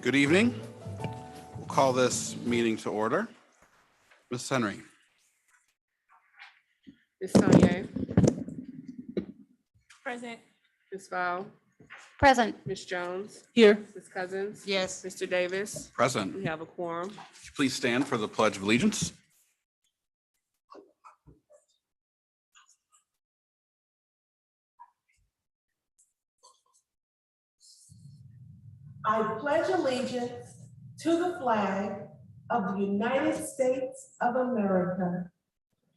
Good evening. We'll call this meeting to order. Ms. Henry. Ms. Sonia, Present. Ms. Val, Present. Ms. Jones, Here. Ms. Cousins. Yes. Mr. Davis, Present. we have a quorum. Please stand for the Pledge of Allegiance. I pledge allegiance to the flag of the United States of America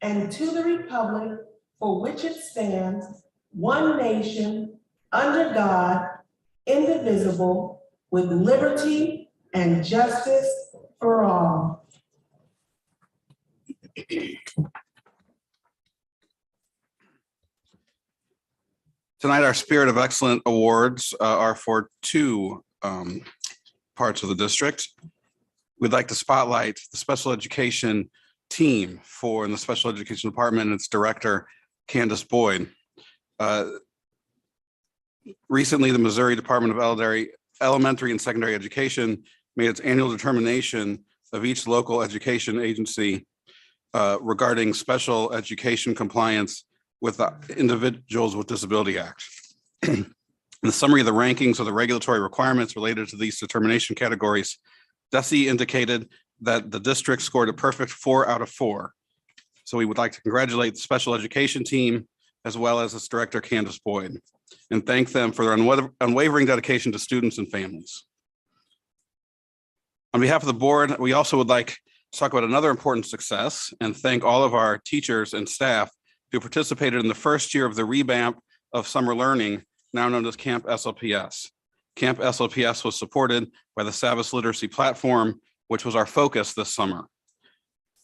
and to the republic for which it stands, one nation, under God, indivisible, with liberty and justice for all. Tonight, our Spirit of Excellence Awards are for two parts of the district. We'd like to spotlight the special education team in the special education department and its director, Candace Boyd. Recently, the Missouri Department of Elementary and Secondary Education made its annual determination of each local education agency regarding special education compliance with the Individuals with Disability Act. The summary of the rankings of the regulatory requirements related to these determination categories, DESE indicated that the district scored a perfect 4 out of 4. So we would like to congratulate the special education team as well as its director, Candace Boyd, and thank them for their unwavering dedication to students and families. On behalf of the board, we also would like to talk about another important success and thank all of our teachers and staff who participated in the first year of the revamp of summer learning, now known as Camp SLPS. Camp SLPS was supported by the Savas Literacy Platform, which was our focus this summer.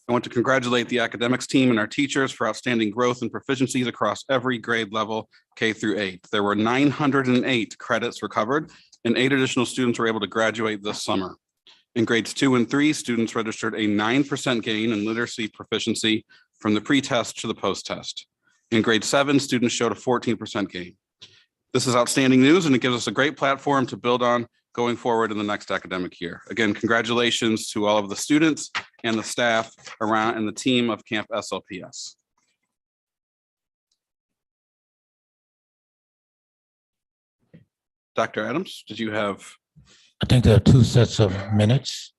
I want to congratulate the academics team and our teachers for outstanding growth and proficiencies across every grade level, K through 8. There were 908 credits recovered and 8 additional students were able to graduate this summer. In grades 2 and 3, students registered a 9% gain in literacy proficiency from the pre-test to the post-test. In grade 7, students showed a 14% gain. This is outstanding news and it gives us a great platform to build on going forward in the next academic year. Again, congratulations to all of the students and the staff around and the team of Camp SLPS. Dr. Adams, did you have? I think there are 2 sets of minutes.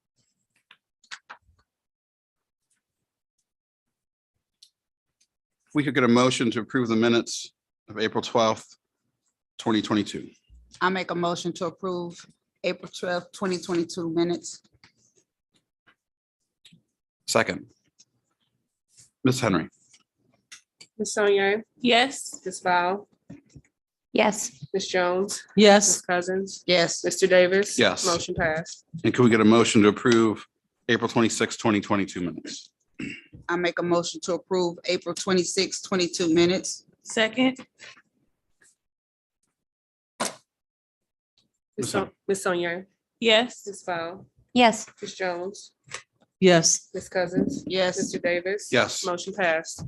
If we could get a motion to approve the minutes of April 12th, 2022. I make a motion to approve April 12th, 2022 minutes. Second. Ms. Henry. Ms. Sonia, Yes. Ms. Val, Yes. Ms. Jones, Ms. Yes. Cousins, Yes. Mr. Davis. Yes. Motion passed. And can we get a motion to approve April 26th, 2022 minutes? I make a motion to approve April 26th, 22 minutes. Second. Ms. Sonia, Yes. Ms. Val, Yes. Ms. Jones, Yes. Ms. Cousins, Yes. Mr. Davis. Yes. Motion passed.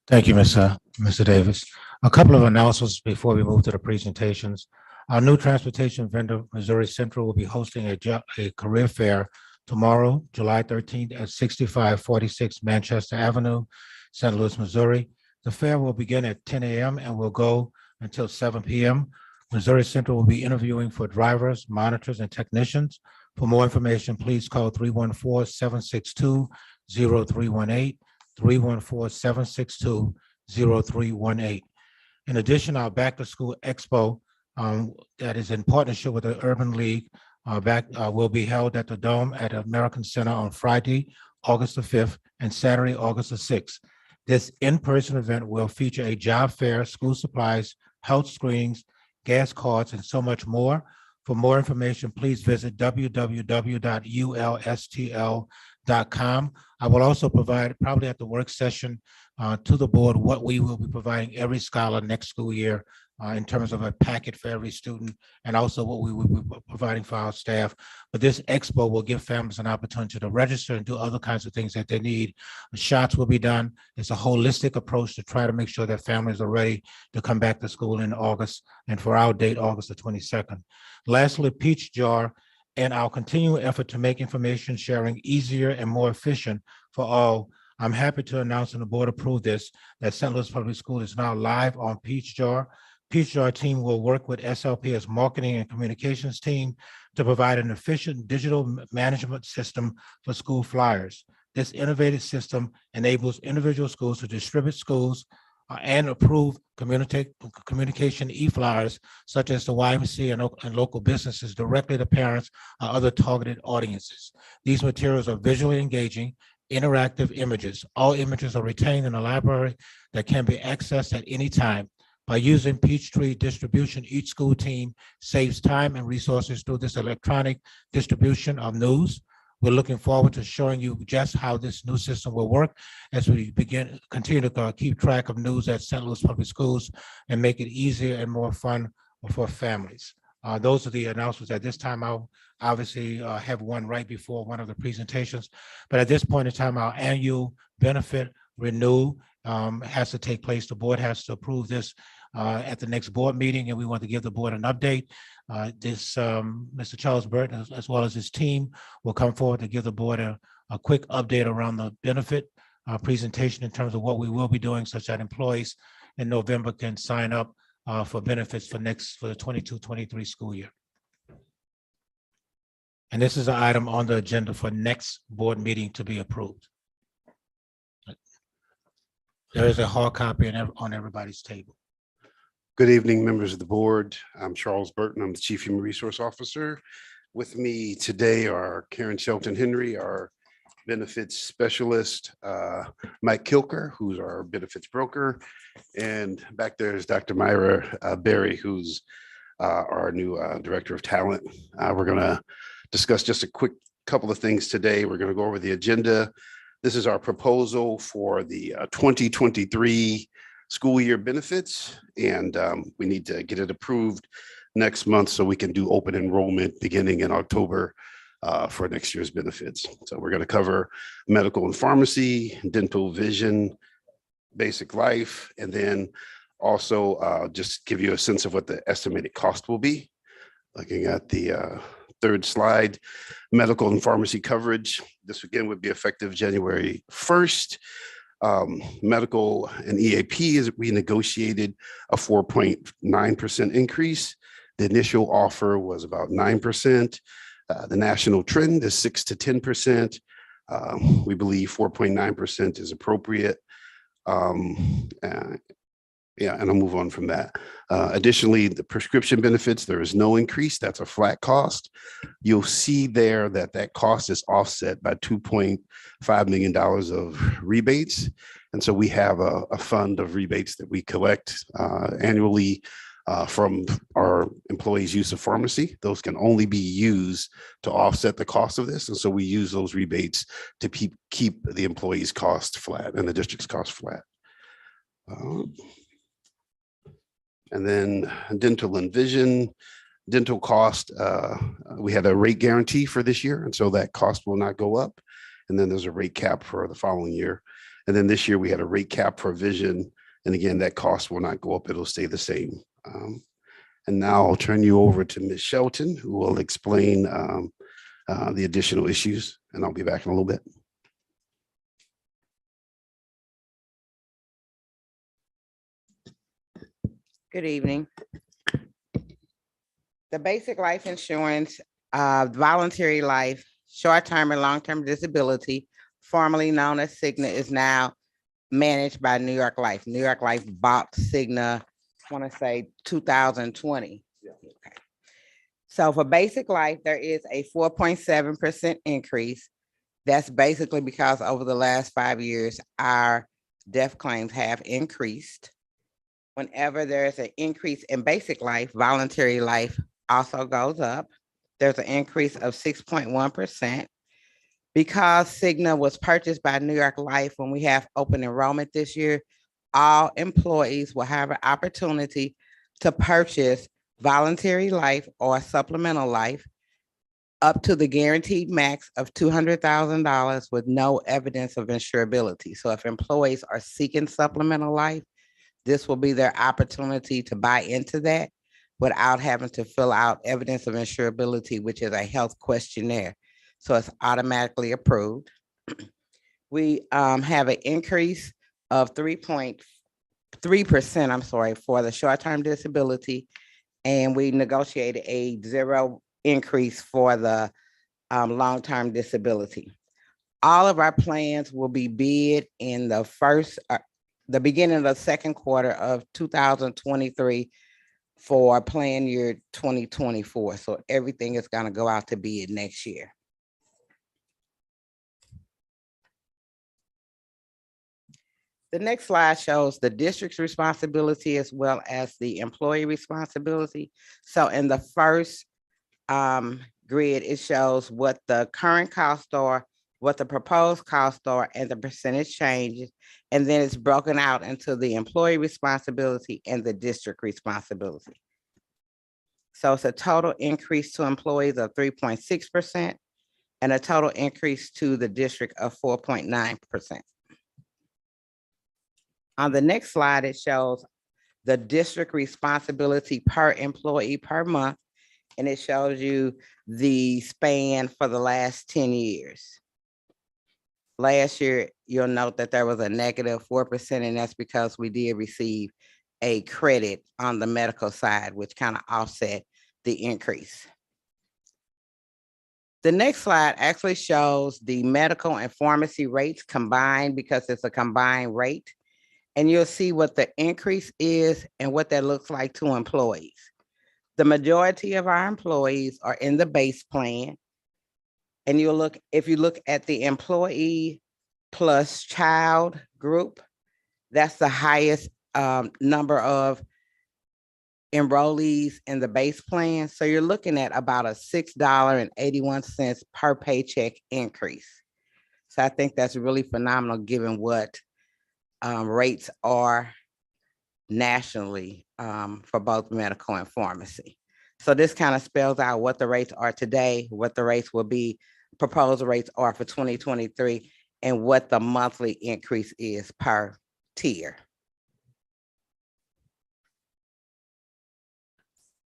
Thank you, Mr. Davis. A couple of announcements before we move to the presentations. Our new transportation vendor, Missouri Central, will be hosting a career fair tomorrow, July 13th at 6546 Manchester Avenue, St. Louis, Missouri. The fair will begin at 10 a.m. and will go until 7 p.m. Missouri Central will be interviewing for drivers, monitors, and technicians. For more information, please call 314-762-0318, 314-762-0318. In addition, our Back to School Expo that is in partnership with the Urban League will be held at the Dome at American Center on Friday, August the 5th, and Saturday, August the 6th. This in-person event will feature a job fair, school supplies, health screenings, gas cards, and so much more. For more information, please visit www.ulstl.com. I will also provide, probably at the work session, to the board, what we will be providing every scholar next school year in terms of a packet for every student, and also what we will be providing for our staff. But this expo will give families an opportunity to register and do other kinds of things that they need. Shots will be done. It's a holistic approach to try to make sure that families are ready to come back to school in August, and for our date, August the 22nd. Lastly, Peach Jar and our continuing effort to make information sharing easier and more efficient for all, I'm happy to announce, and the board approved this, that St. Louis Public School is now live on Peach Jar. Peach Jar team will work with SLP's marketing and communications team to provide an efficient digital management system for school flyers. This innovative system enables individual schools to distribute schools and approve communication e-flyers such as the YMCA and local businesses directly to parents or other targeted audiences. These materials are visually engaging, interactive images. All images are retained in a library that can be accessed at any time. By using Peachtree distribution, each school team saves time and resources through this electronic distribution of news. We're looking forward to showing you just how this new system will work as we continue to keep track of news at St. Louis Public Schools and make it easier and more fun for families. Those are the announcements at this time. I'll obviously have one right before one of the presentations, but at this point in time, our annual benefit renewal has to take place. The board has to approve this at the next board meeting, and we want to give the board an update. Mr. Charles Burton, as well as his team, will come forward to give the board a quick update around the benefit presentation in terms of what we will be doing, such that employees in November can sign up for benefits for the 22-23 school year. And this is an item on the agenda for next board meeting to be approved. There is a hard copy on everybody's table. Good evening, members of the board. I'm Charles Burton. I'm the Chief Human Resource Officer. With me today are Karen Shelton Henry, our benefits specialist, Mike Kilker, who's our benefits broker, and back there is Dr. Myra Berry, who's our new Director of Talent. We're going to discuss just a quick couple of things today. We're going to go over the agenda. This is our proposal for the 2023 school year benefits, and we need to get it approved next month so we can do open enrollment beginning in October for next year's benefits. So we're going to cover medical and pharmacy, dental, vision, basic life, and then also just give you a sense of what the estimated cost will be. Looking at the third slide, medical and pharmacy coverage. This again would be effective January 1st. Medical and EAP is we negotiated a 4.9% increase. The initial offer was about 9%. The national trend is 6 to 10%. We believe 4.9% is appropriate. And I'll move on from that. Additionally, the prescription benefits, there is no increase. That's a flat cost. You'll see there that that cost is offset by $2.5 million of rebates. And so we have a fund of rebates that we collect annually from our employees' use of pharmacy. Those can only be used to offset the cost of this. And so we use those rebates to keep the employees' cost flat and the district's cost flat. And then dental and vision, dental cost, we had a rate guarantee for this year, and so that cost will not go up. And then there's a rate cap for the following year. And then this year we had a rate cap for vision. And again, that cost will not go up, it'll stay the same. And now I'll turn you over to Ms. Shelton, who will explain the additional issues, and I'll be back in a little bit. Good evening. The basic life insurance, voluntary life, short-term and long-term disability, formerly known as Cigna, is now managed by New York Life. New York Life bought Cigna, I want to say 2020. Yeah. Okay. So for basic life, there is a 4.7% increase. That's basically because over the last 5 years, our death claims have increased. Whenever there's an increase in basic life, voluntary life also goes up. There's an increase of 6.1%. Because Cigna was purchased by New York Life, when we have open enrollment this year, all employees will have an opportunity to purchase voluntary life or supplemental life up to the guaranteed max of $200,000 with no evidence of insurability. So if employees are seeking supplemental life, this will be their opportunity to buy into that. without having to fill out evidence of insurability, which is a health questionnaire. So it's automatically approved. We have an increase of 3.3%, I'm sorry, for the short-term disability. And we negotiated a 0 increase for the long-term disability. All of our plans will be bid in the beginning of the second quarter of 2023 for plan year 2024. So everything is going to go out to bid next year. The next slide shows the district's responsibility as well as the employee responsibility. So in the first grid, it shows what the current costs are, what the proposed costs are, and the percentage changes. And then it's broken out into the employee responsibility and the district responsibility. So it's a total increase to employees of 3.6% and a total increase to the district of 4.9%. On the next slide, it shows the district responsibility per employee per month, and it shows you the span for the last 10 years. Last year, you'll note that there was a negative 4%, and that's because we did receive a credit on the medical side, which kind of offset the increase. The next slide actually shows the medical and pharmacy rates combined because it's a combined rate. And you'll see what the increase is and what that looks like to employees. The majority of our employees are in the base plan. And if you look at the employee plus child group, that's the highest number of enrollees in the base plan. So you're looking at about a $6.81 per paycheck increase. So I think that's really phenomenal given what rates are nationally for both medical and pharmacy. So this kind of spells out what the rates are today, what the rates will be, proposed rates are for 2023, and what the monthly increase is per tier.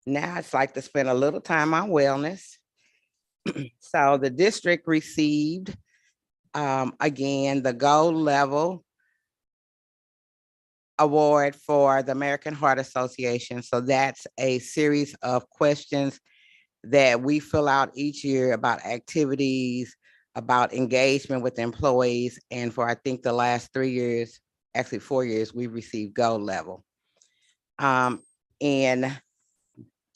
Now I'd like to spend a little time on wellness. So the district received, again, the gold level award for the American Heart Association. So that's a series of questions that we fill out each year about activities, about engagement with employees. And for, I think, the last 3 years, actually 4 years, we've received gold level. In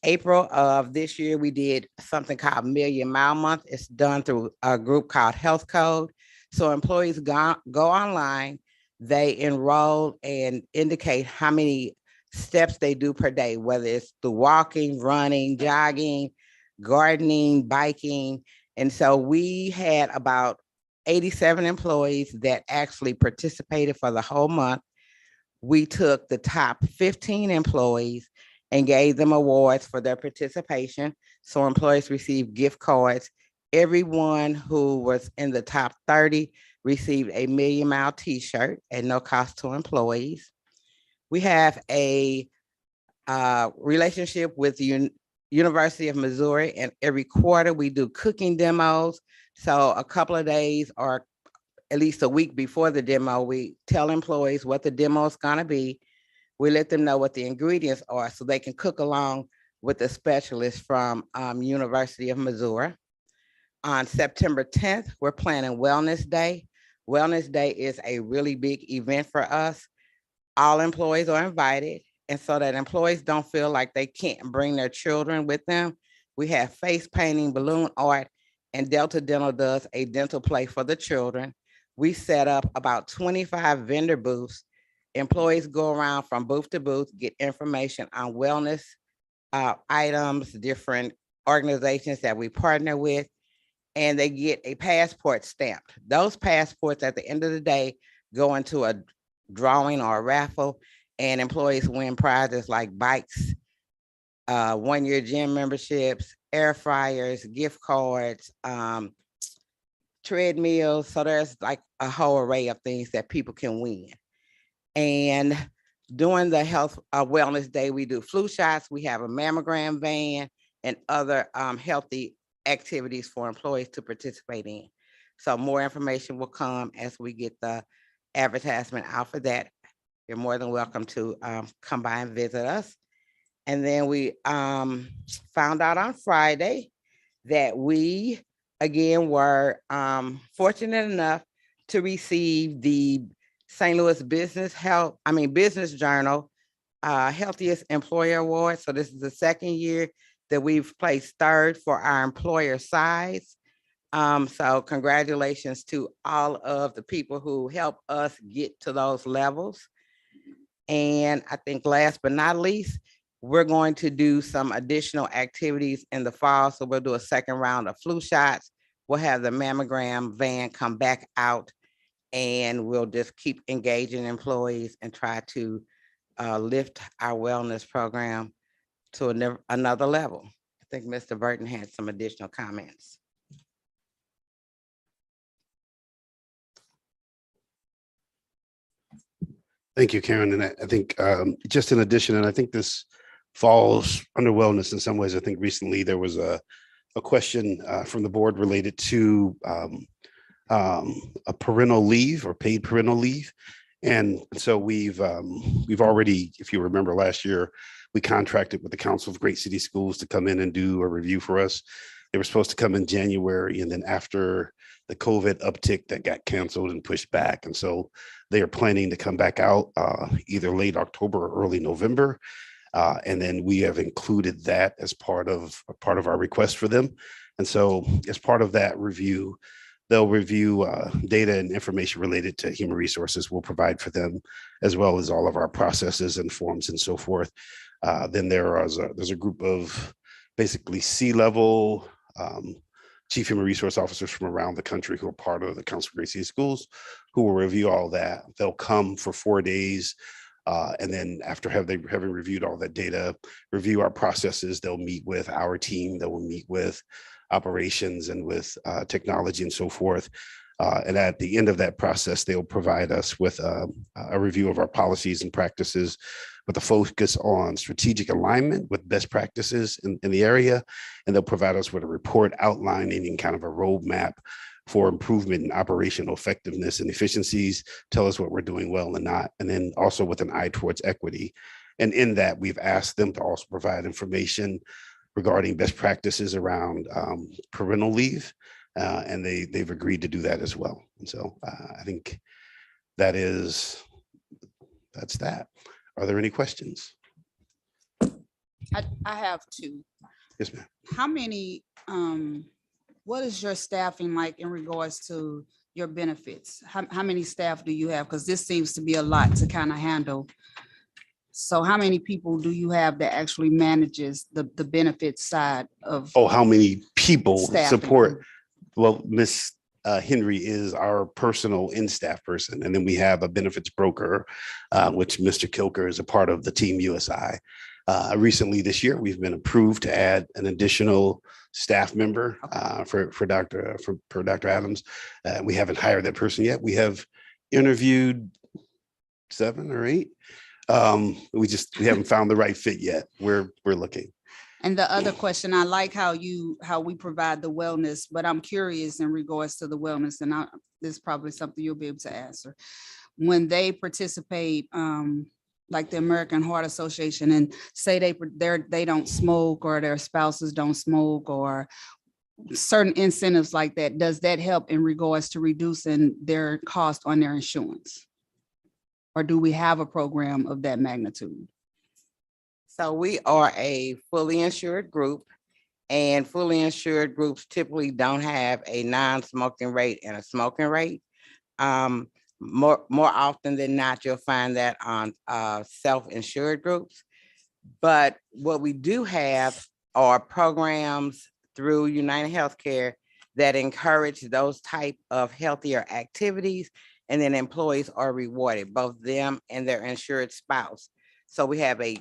April of this year, we did something called Million Mile Month. It's done through a group called Health Code. So employees go online, they enroll and indicate how many steps they do per day, whether it's through walking, running, jogging, gardening, biking. And so we had about 87 employees that actually participated for the whole month. We took the top 15 employees and gave them awards for their participation. So employees received gift cards. Everyone who was in the top 30 received a Million Mile t-shirt at no cost to employees. We have a relationship with the University of Missouri, and every quarter we do cooking demos. So a couple of days or at least a week before the demo, we tell employees what the demo is gonna be. We let them know what the ingredients are so they can cook along with the specialist from University of Missouri. On September 10th, we're planning Wellness Day. Wellness Day is a really big event for us. All employees are invited. And so that employees don't feel like they can't bring their children with them, we have face painting, balloon art, and Delta Dental does a dental play for the children. We set up about 25 vendor booths. Employees go around from booth to booth, get information on wellness items, different organizations that we partner with, and they get a passport stamped. Those passports at the end of the day go into a drawing or a raffle, and employees win prizes like bikes, 1-year gym memberships, air fryers, gift cards, treadmills. So there's like a whole array of things that people can win. And during the health wellness day, we do flu shots, we have a mammogram van and other healthy activities for employees to participate in. So more information will come as we get the advertisement out for that. You're more than welcome to come by and visit us. And then we found out on Friday that we again were fortunate enough to receive the St. Louis Business Journal Healthiest Employer Award. So this is the second year that we've placed third for our employer size. So congratulations to all of the people who help us get to those levels. And I think last but not least, we're going to do some additional activities in the fall. So we'll do a second round of flu shots. We'll have the mammogram van come back out, and we'll just keep engaging employees and try to lift our wellness program to another level. I think Mr. Burton had some additional comments. Thank you, Karen. And I think just in addition, and I think this falls under wellness in some ways. I think recently there was a question from the board related to a parental leave or paid parental leave. And so we've already, if you remember last year, we contracted with the Council of Great City Schools to come in and do a review for us. They were supposed to come in January, and then after the COVID uptick, that got canceled and pushed back. And so they are planning to come back out either late October or early November. And then we have included that as part of our request for them. And so as part of that review, they'll review data and information related to human resources we'll provide for them, as well as all of our processes and forms and so forth. Then there's a group of basically C-level chief human resource officers from around the country who are part of the Council of Great City Schools who will review all that. They'll come for 4 days. And then after having reviewed all that data, review our processes, they'll meet with our team, that will meet with operations and with technology and so forth. And at the end of that process, they'll provide us with a review of our policies and practices with a focus on strategic alignment with best practices in the area. And they'll provide us with a report outlining and kind of a roadmap for improvement in operational effectiveness and efficiencies, tell us what we're doing well and not, and then also with an eye towards equity. And in that, we've asked them to also provide information regarding best practices around parental leave, and they've agreed to do that as well. And so I think that's that. Are there any questions? I have two. Yes, ma'am. How many, what is your staffing like in regards to your benefits? How many staff do you have? Because this seems to be a lot to kind of handle. So how many people do you have that actually manages the benefits side of? Oh, how many people Staffing. support? Well, Miss Henry is our personal in-staff person. And then we have a benefits broker, which Mr. Kilker is a part of the Team USI. Recently this year, we've been approved to add an additional staff member for Dr. Adams. We haven't hired that person yet. We have interviewed 7 or 8. We haven't found the right fit yet. We're looking. And the other question, I like how we provide the wellness, but I'm curious in regards to the wellness, and this is probably something you'll be able to answer. When they participate, like the American Heart Association, and say they don't smoke, or their spouses don't smoke, or certain incentives like that, does that help in regards to reducing their cost on their insurance? Or do we have a program of that magnitude? So we are a fully insured group, and fully insured groups typically don't have a non-smoking rate and a smoking rate. More often than not, you'll find that on self-insured groups. But what we do have are programs through United Healthcare that encourage those type of healthier activities, and then employees are rewarded, both them and their insured spouse. So we have a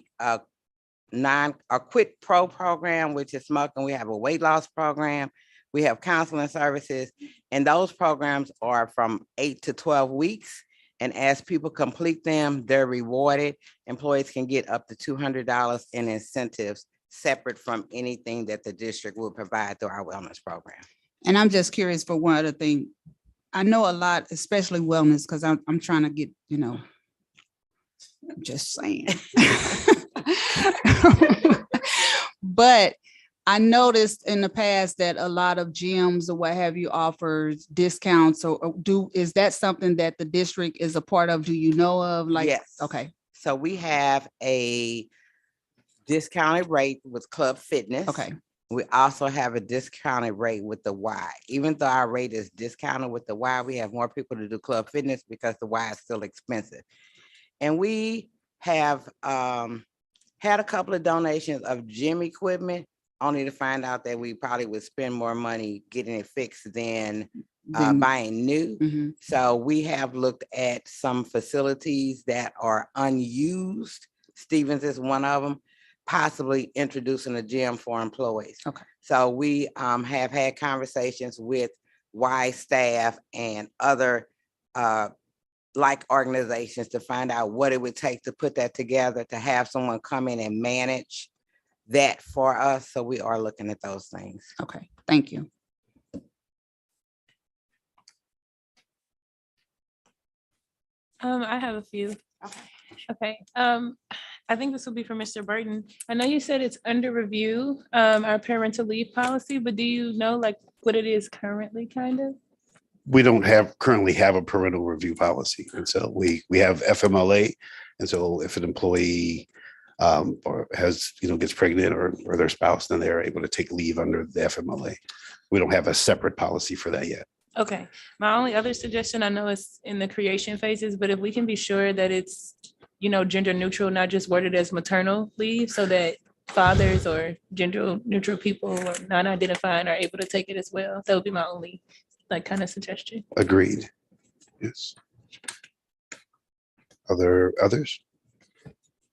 quit pro program, which is smoking. We have a weight loss program. We have counseling services, and those programs are from 8 to 12 weeks. And as people complete them, they're rewarded. Employees can get up to $200 in incentives separate from anything that the district will provide through our wellness program. And I'm just curious for one other thing. I know a lot, especially wellness, because I'm trying to get, I'm just saying. But I noticed in the past that a lot of gyms or what have you offers discounts or is that something that the district is a part of? Do you know of? Like, Yes. okay, So we have a discounted rate with Club Fitness. okay, We also have a discounted rate with the Y. Even though our rate is discounted with the Y, we have more people to do Club Fitness because the Y is still expensive. And we have had a couple of donations of gym equipment, only to find out that we probably would spend more money getting it fixed than Then- buying new. mhm, So we have looked at some facilities that are unused. Stevens is one of them, possibly introducing a gym for employees. Okay. So we have had conversations with Y staff and other like organizations to find out what it would take to put that together, to have someone come in and manage that for us. So we are looking at those things. okay, thank you. I have a few. Okay. I think this will be for Mr. Burton. I know you said it's under review, our parental leave policy, but do you know like what it is currently kind of? We don't currently have a parental review policy. And so we have FMLA. And so if an employee or gets pregnant or their spouse, then they're able to take leave under the FMLA. We don't have a separate policy for that yet. Okay, my only other suggestion, I know it's in the creation phases, but if we can be sure that it's, gender neutral, not just worded as maternal leave, so that fathers or gender neutral people or non-identifying are able to take it as well. That would be my only kind of suggestion. Agreed. Yes. Others?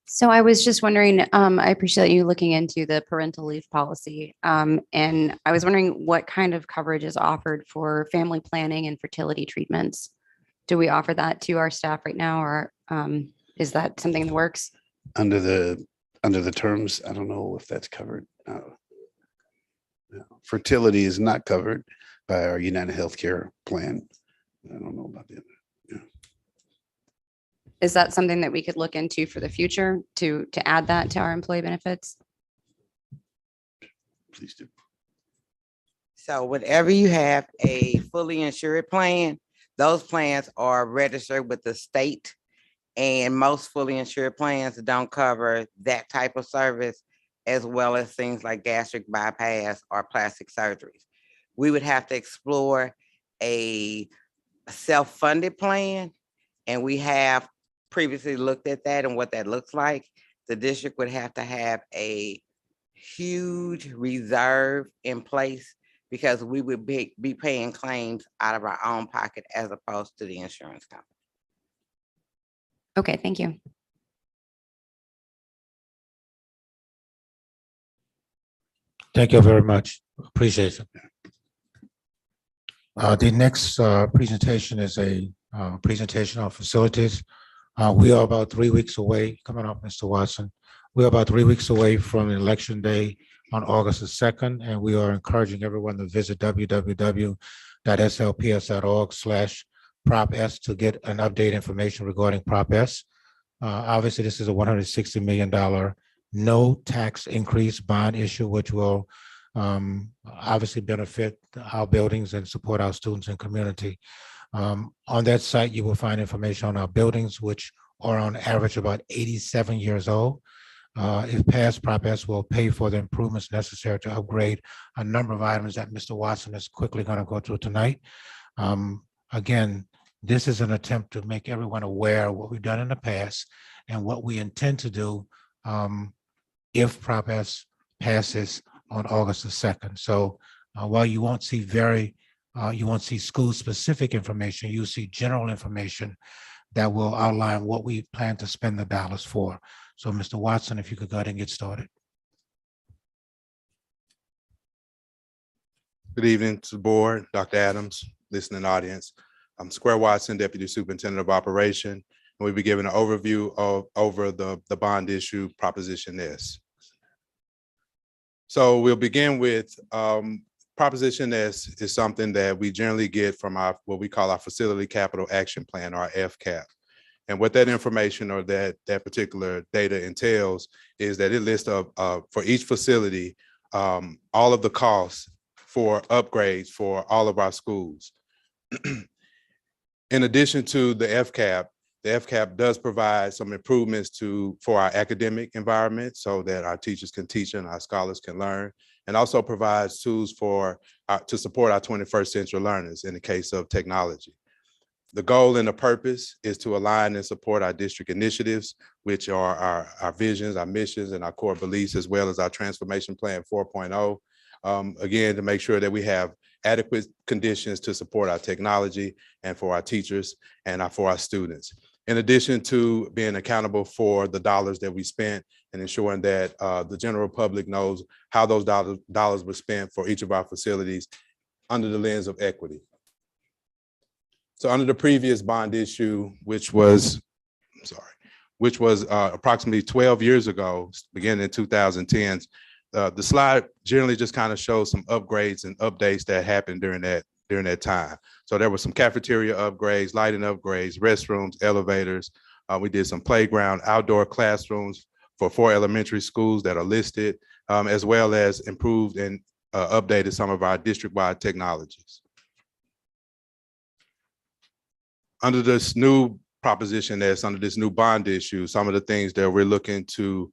So I was just wondering, I appreciate you looking into the parental leave policy. And I was wondering what kind of coverage is offered for family planning and fertility treatments. Do we offer that to our staff right now, or is that something that works? Under the terms, I don't know if that's covered. No. Fertility is not covered by our United Healthcare plan. I don't know about the other. Is that something that we could look into for the future to add that to our employee benefits? Please do. So whenever you have a fully insured plan, those plans are registered with the state, and most fully insured plans don't cover that type of service, as well as things like gastric bypass or plastic surgeries. We would have to explore a self-funded plan, and we have previously looked at that and what that looks like. The district would have to have a huge reserve in place because we would be paying claims out of our own pocket as opposed to the insurance company. Okay, thank you. Thank you very much. Appreciate it. The next presentation is a presentation on facilities. We are about 3 weeks away, coming up, Mr. Watson. We are about 3 weeks away from Election Day on August the 2nd, and we are encouraging everyone to visit www.slps.org/Prop S to get an update information regarding Prop S. Obviously, this is a $160 million no tax increase bond issue, which will obviously benefit our buildings and support our students and community. On that site, you will find information on our buildings, which are on average about 87 years old. If passed, Prop S will pay for the improvements necessary to upgrade a number of items that Mr. Watson is quickly going to go through tonight. Again, this is an attempt to make everyone aware of what we've done in the past and what we intend to do if Prop S passes on August the 2nd. So while you won't see school-specific information, you'll see general information that will outline what we plan to spend the dollars for. So Mr. Watson, if you could go ahead and get started. Good evening to the board, Dr. Adams, listening audience. I'm Square Watson, Deputy Superintendent of Operation, and we'll be giving an overview over the bond issue Proposition S. So we'll begin with Proposition S is something that we generally get from our what we call our Facility Capital Action Plan, or FCAP. And what that information or that particular data entails is that it lists for each facility all of the costs for upgrades for all of our schools. In addition to the FCAP does provide some improvements for our academic environment so that our teachers can teach and our scholars can learn, and also provides tools to support our 21st century learners in the case of technology. The goal and the purpose is to align and support our district initiatives, which are our visions, our missions, and our core beliefs, as well as our transformation plan 4.0. Again, to make sure that we have adequate conditions to support our technology and for our teachers and for our students. In addition to being accountable for the dollars that we spent and ensuring that the general public knows how those dollars were spent for each of our facilities under the lens of equity. So under the previous bond issue, which was approximately 12 years ago, beginning in 2010, the slide generally just kind of shows some upgrades and updates that happened during that time. So there were some cafeteria upgrades, lighting upgrades, restrooms, elevators. We did some playground, outdoor classrooms for 4 elementary schools that are listed, as well as improved and updated some of our district-wide technologies. Under this new proposition that's under this new bond issue, some of the things that we're looking to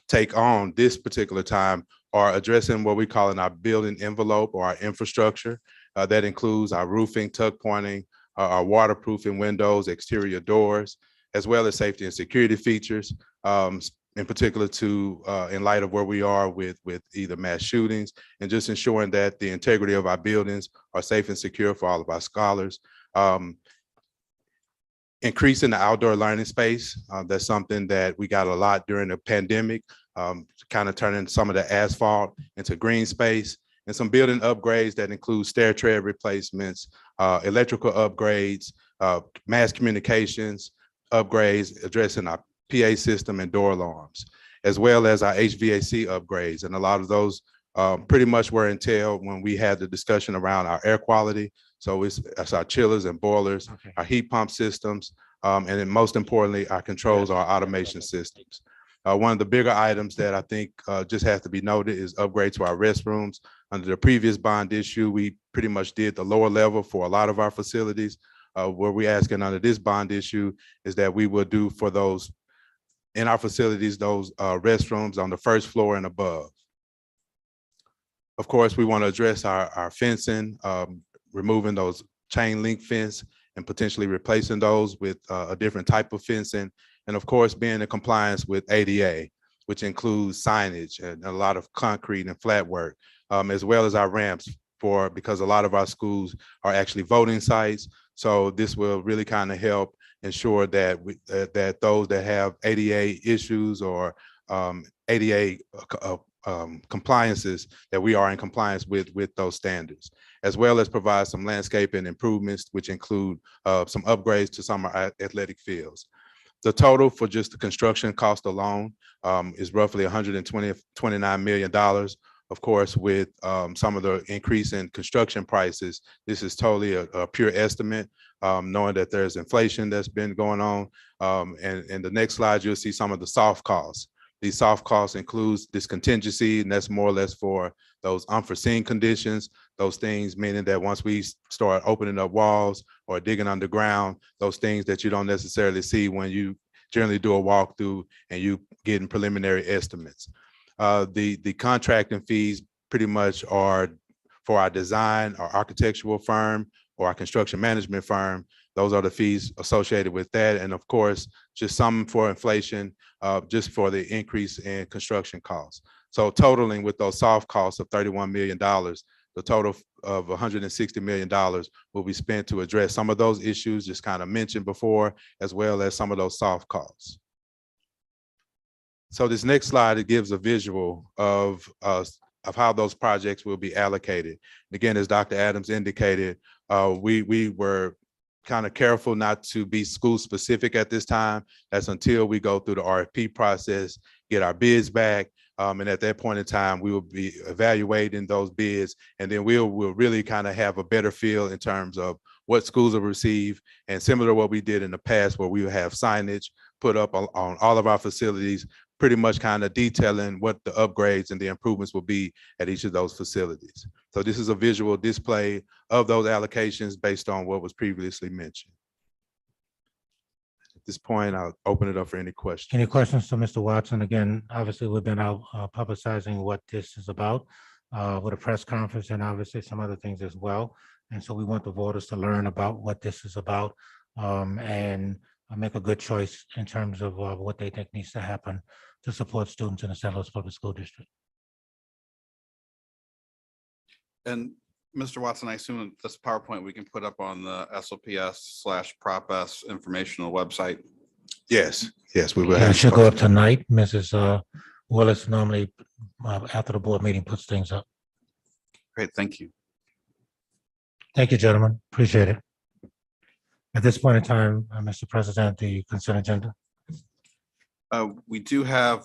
take on this particular time are addressing what we call in our building envelope or our infrastructure. That includes our roofing, tuck pointing, our waterproofing windows, exterior doors, as well as safety and security features, in particular in light of where we are with either mass shootings, and just ensuring that the integrity of our buildings are safe and secure for all of our scholars. Increasing the outdoor learning space. That's something that we got a lot during the pandemic, kind of turning some of the asphalt into green space, and some building upgrades that include stair tread replacements, electrical upgrades, mass communications upgrades, addressing our PA system and door alarms, as well as our HVAC upgrades. And a lot of those pretty much were entailed when we had the discussion around our air quality. So it's our chillers and boilers, our heat pump systems, and then most importantly, our controls, our automation systems. One of the bigger items that I think just has to be noted is upgrade to our restrooms. Under the previous bond issue, we pretty much did the lower level for a lot of our facilities. Where we're asking under this bond issue is that we will do for those in our facilities, those restrooms on the first floor and above. Of course, we want to address our fencing, removing those chain link fence and potentially replacing those with a different type of fencing. And of course, being in compliance with ADA, which includes signage and a lot of concrete and flat work, as well as our ramps because a lot of our schools are actually voting sites. So this will really kind of help ensure that that those that have ADA issues or ADA compliances, that we are in compliance with those standards, as well as provide some landscaping improvements, which include some upgrades to some of our athletic fields. The total for just the construction cost alone is roughly $129 million. Of course, with some of the increase in construction prices, this is totally a pure estimate, knowing that there's inflation that's been going on. And in the next slide, you'll see some of the soft costs. These soft costs includes this contingency, and that's more or less for those unforeseen conditions, those things meaning that once we start opening up walls or digging underground, those things that you don't necessarily see when you generally do a walkthrough and you getting preliminary estimates. The contracting fees pretty much are for our design, our architectural firm, or our construction management firm. Those are the fees associated with that. And of course, just some for inflation, just for the increase in construction costs. So totaling with those soft costs of $31 million, the total of $160 million will be spent to address some of those issues just kind of mentioned before, as well as some of those soft costs. So this next slide, it gives a visual of how those projects will be allocated. Again, as Dr. Adams indicated, we were kind of careful not to be school specific at this time. That's until we go through the RFP process, get our bids back. And at that point in time, we will be evaluating those bids, and then we'll really kind of have a better feel in terms of what schools will receive. And similar to what we did in the past, where we will have signage put up on all of our facilities, pretty much kind of detailing what the upgrades and the improvements will be at each of those facilities. So this is a visual display of those allocations based on what was previously mentioned. At this point, I'll open it up for any questions. Any questions to Mr. Watson? Again, obviously, we've been out publicizing what this is about with a press conference and obviously some other things as well. And so we want the voters to learn about what this is about and make a good choice in terms of what they think needs to happen to support students in the St. Louis Public School District. And Mr. Watson, I assume this PowerPoint we can put up on the SLPS/Prop S informational website. Yes, we will. Yeah, have it should go up tonight. Mrs. Willis normally after the board meeting puts things up. Great, thank you. Thank you, gentlemen. Appreciate it. At this point in time, Mr. President, the consent agenda. We do have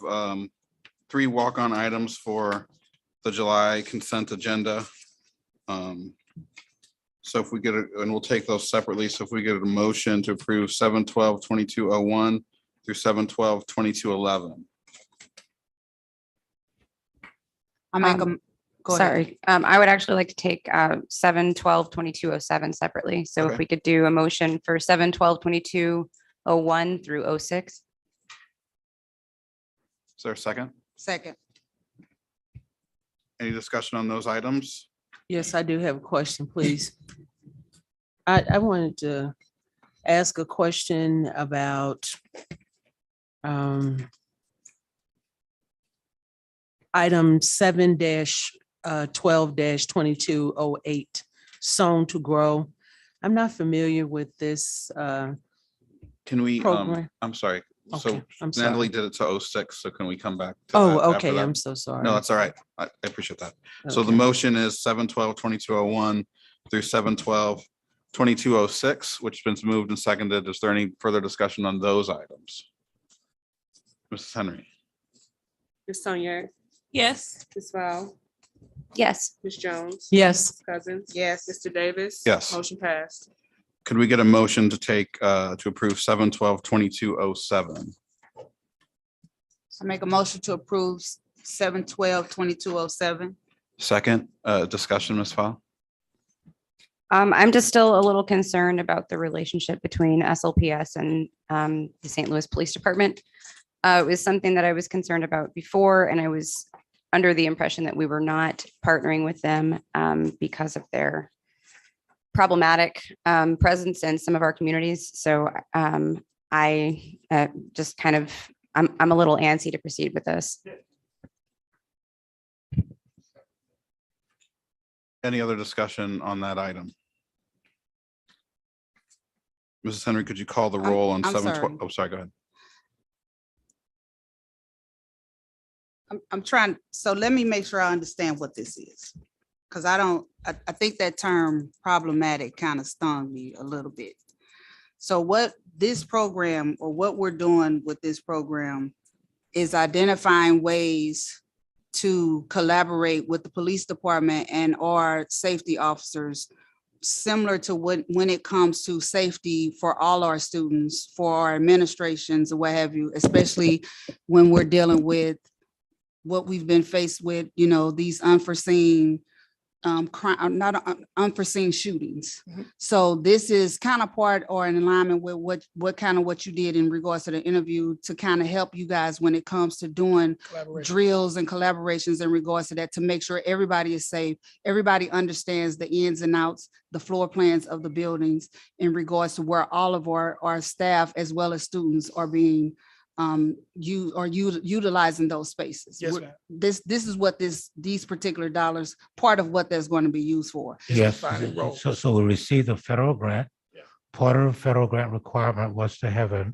3 walk-on items for the July consent agenda. So if we get it, and we'll take those separately. So if we get a motion to approve 7/12/2201 through 7/12/2211. I make them, go ahead. Sorry, I would actually like to take 7/12/2207 separately. So Okay. if we could do a motion for 7/12/2201 through 06. Is there a second? Second. Any discussion on those items? Yes, I do have a question, please. I wanted to ask a question about item 7-12-2208, sown to grow. I'm not familiar with this Can we, program. I'm sorry. So Okay, I'm sorry. Natalie did it to 06, so can we come back? to that Oh, after okay, that? I'm so sorry. No, that's all right. I appreciate that. So the Okay. motion is 7/12/2201 through 7/12/2206, which has been moved and seconded. Is there any further discussion on those items? Mrs. Henry? Ms. Sonier, Yes. Ms. Val, Yes. Ms. Jones. Yes. Ms. Cousins. Yes. Mr. Davis. Yes. Motion passed. Could we get a motion to take, to approve 7/12/2207? I make a motion to approve 7/12/2207. Second, discussion, Ms. Fall? I'm just still a little concerned about the relationship between SLPS and the St. Louis Police Department. It was something that I was concerned about before, and I was under the impression that we were not partnering with them because of their problematic presence in some of our communities. So I just kind of, I'm a little antsy to proceed with this. Any other discussion on that item? Mrs. Henry, could you call the roll on I'm 7/12? sorry. Oh, sorry, go ahead. I'm trying, so let me make sure I understand what this is. Because I think that term problematic kind of stung me a little bit. So what this program, or what we're doing with this program, is identifying ways to collaborate with the police department and our safety officers, similar to when it comes to safety for all our students, for our administrations, or what have you, especially when we're dealing with what we've been faced with, these unforeseen unforeseen shootings. So this is kind of part or in alignment with what you did in regards to the interview, to kind of help you guys when it comes to doing drills and collaborations in regards to that, to make sure everybody is safe, everybody understands the ins and outs, the floor plans of the buildings in regards to where all of our staff as well as students are being utilizing those spaces. Yes, ma'am. This is what these particular dollars, part of what that's going to be used for. Yes, defined in role. so we received a federal grant, Yeah. part of the federal grant requirement was to have a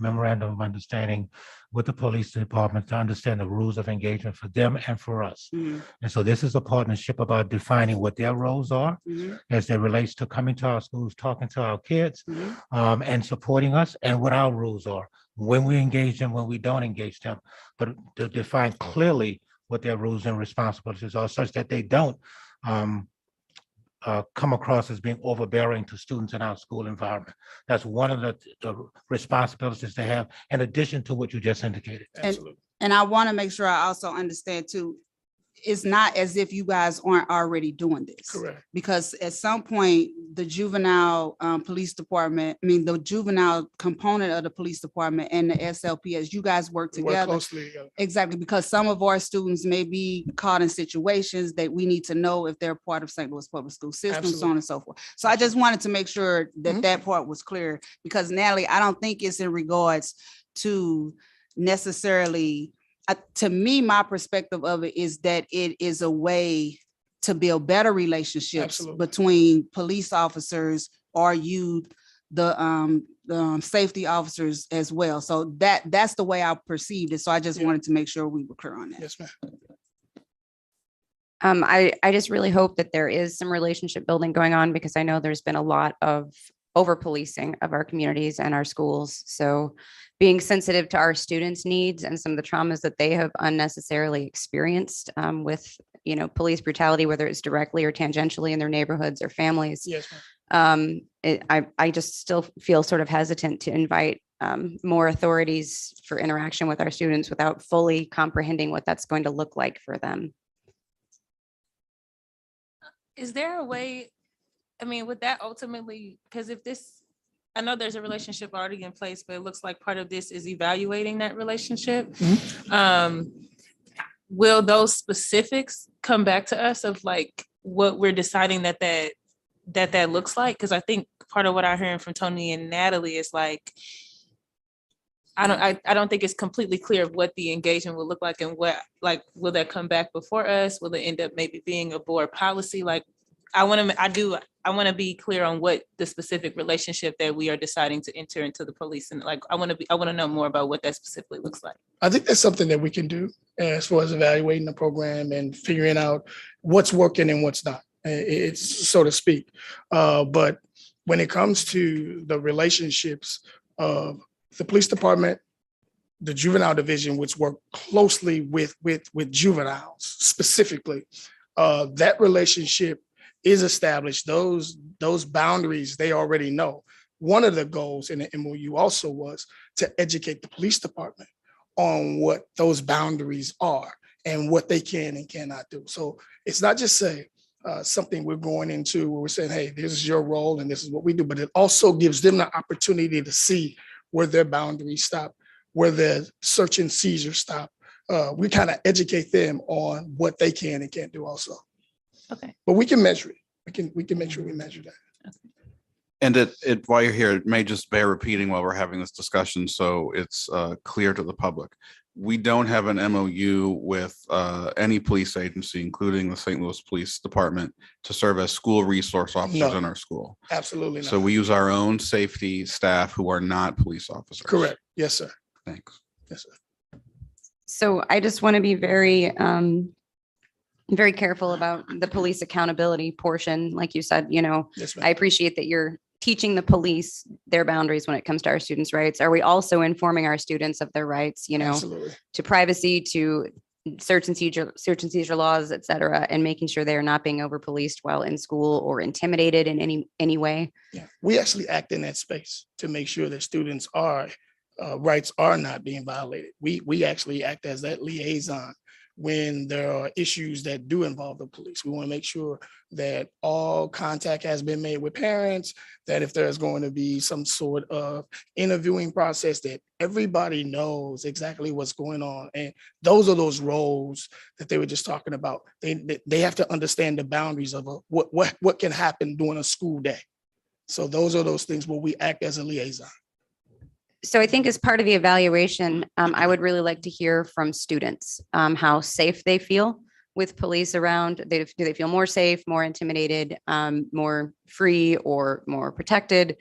memorandum of understanding with the police department to understand the rules of engagement for them and for us. Mhm, And so this is a partnership about defining what their roles are mhm, as it relates to coming to our schools, talking to our kids, mhm. and supporting us, and what our rules are, when we engage them, when we don't engage them, but to define clearly what their rules and responsibilities are such that they don't come across as being overbearing to students in our school environment. That's one of the responsibilities they have, in addition to what you just indicated. And I want to make sure I also understand too, it's not as if you guys aren't already doing this. Correct. Because at some point, the juvenile police department, I mean, the juvenile component of the police department and the SLPS, you guys work We work together. closely together. Exactly, because some of our students may be caught in situations that we need to know if they're part of St. Louis public school system, so on and so forth. So I just wanted to make sure that Mhm. that part was clear, because Natalie, I don't think it's in regards to necessarily, to me, my perspective of it is that it is a way to build better relationships Absolutely. between police officers or you, the safety officers as well. So that's the way I perceived it. So I just Yeah. wanted to make sure we were clear on that. Yes, ma'am. I just really hope that there is some relationship building going on, because I know there's been a lot of over policing of our communities and our schools. So being sensitive to our students' needs and some of the traumas that they have unnecessarily experienced with, police brutality, whether it's directly or tangentially in their neighborhoods or families. Yes, ma'am. I just still feel sort of hesitant to invite more authorities for interaction with our students without fully comprehending what that's going to look like for them. Is there a way, I mean, would that ultimately, because if this, I know there's a relationship already in place, but it looks like part of this is evaluating that relationship. Will those specifics come back to us of like what we're deciding that looks like? Because I think part of what I'm hearing from Tony and Natalie is like, I don't think it's completely clear what the engagement will look like, and what, like, will that come back before us? Will it end up maybe being a board policy? Like, I want to be clear on what the specific relationship that we are deciding to enter into the police, and like, I want to know more about what that specifically looks like. I think that's something that we can do as far as evaluating the program and figuring out what's working and what's not, it's so to speak. But when it comes to the relationships of the police department, the juvenile division, which work closely with juveniles specifically, that relationship is established. Those boundaries, they already know. One of the goals in the MOU also was to educate the police department on what those boundaries are and what they can and cannot do. So it's not just something we're going into where we're saying, hey, this is your role and this is what we do, but it also gives them the opportunity to see where their boundaries stop, where their search and seizure stop. We kind of educate them on what they can and can't do also. Okay. But we can measure it. We can make sure we measure that. And while you're here, it may just bear repeating while we're having this discussion, so it's clear to the public. We don't have an MOU with any police agency, including the St. Louis Police Department, to serve as school resource officers No. in our school. Absolutely not. So we use our own safety staff who are not police officers. Correct. Yes, sir. Thanks. Yes, sir. So I just want to be very, very careful about the police accountability portion. Like you said, Yes, I ma'am. appreciate that you're teaching the police their boundaries when it comes to our students' rights. Are we also informing our students of their rights, Absolutely. to privacy, to search and seizure laws, et cetera, and making sure they are not being over policed while in school or intimidated in any way? Yeah, we actually act in that space to make sure that students' rights are not being violated. We actually act as that liaison when there are issues that do involve the police. We want to make sure that all contact has been made with parents, that if there's going to be some sort of interviewing process, that everybody knows exactly what's going on. And those are those roles that they were just talking about. They have to understand the boundaries of what can happen during a school day. So those are those things where we act as a liaison. So I think as part of the evaluation, I would really like to hear from students, how safe they feel with police around. Do they feel more safe, more intimidated, more free, or more protected?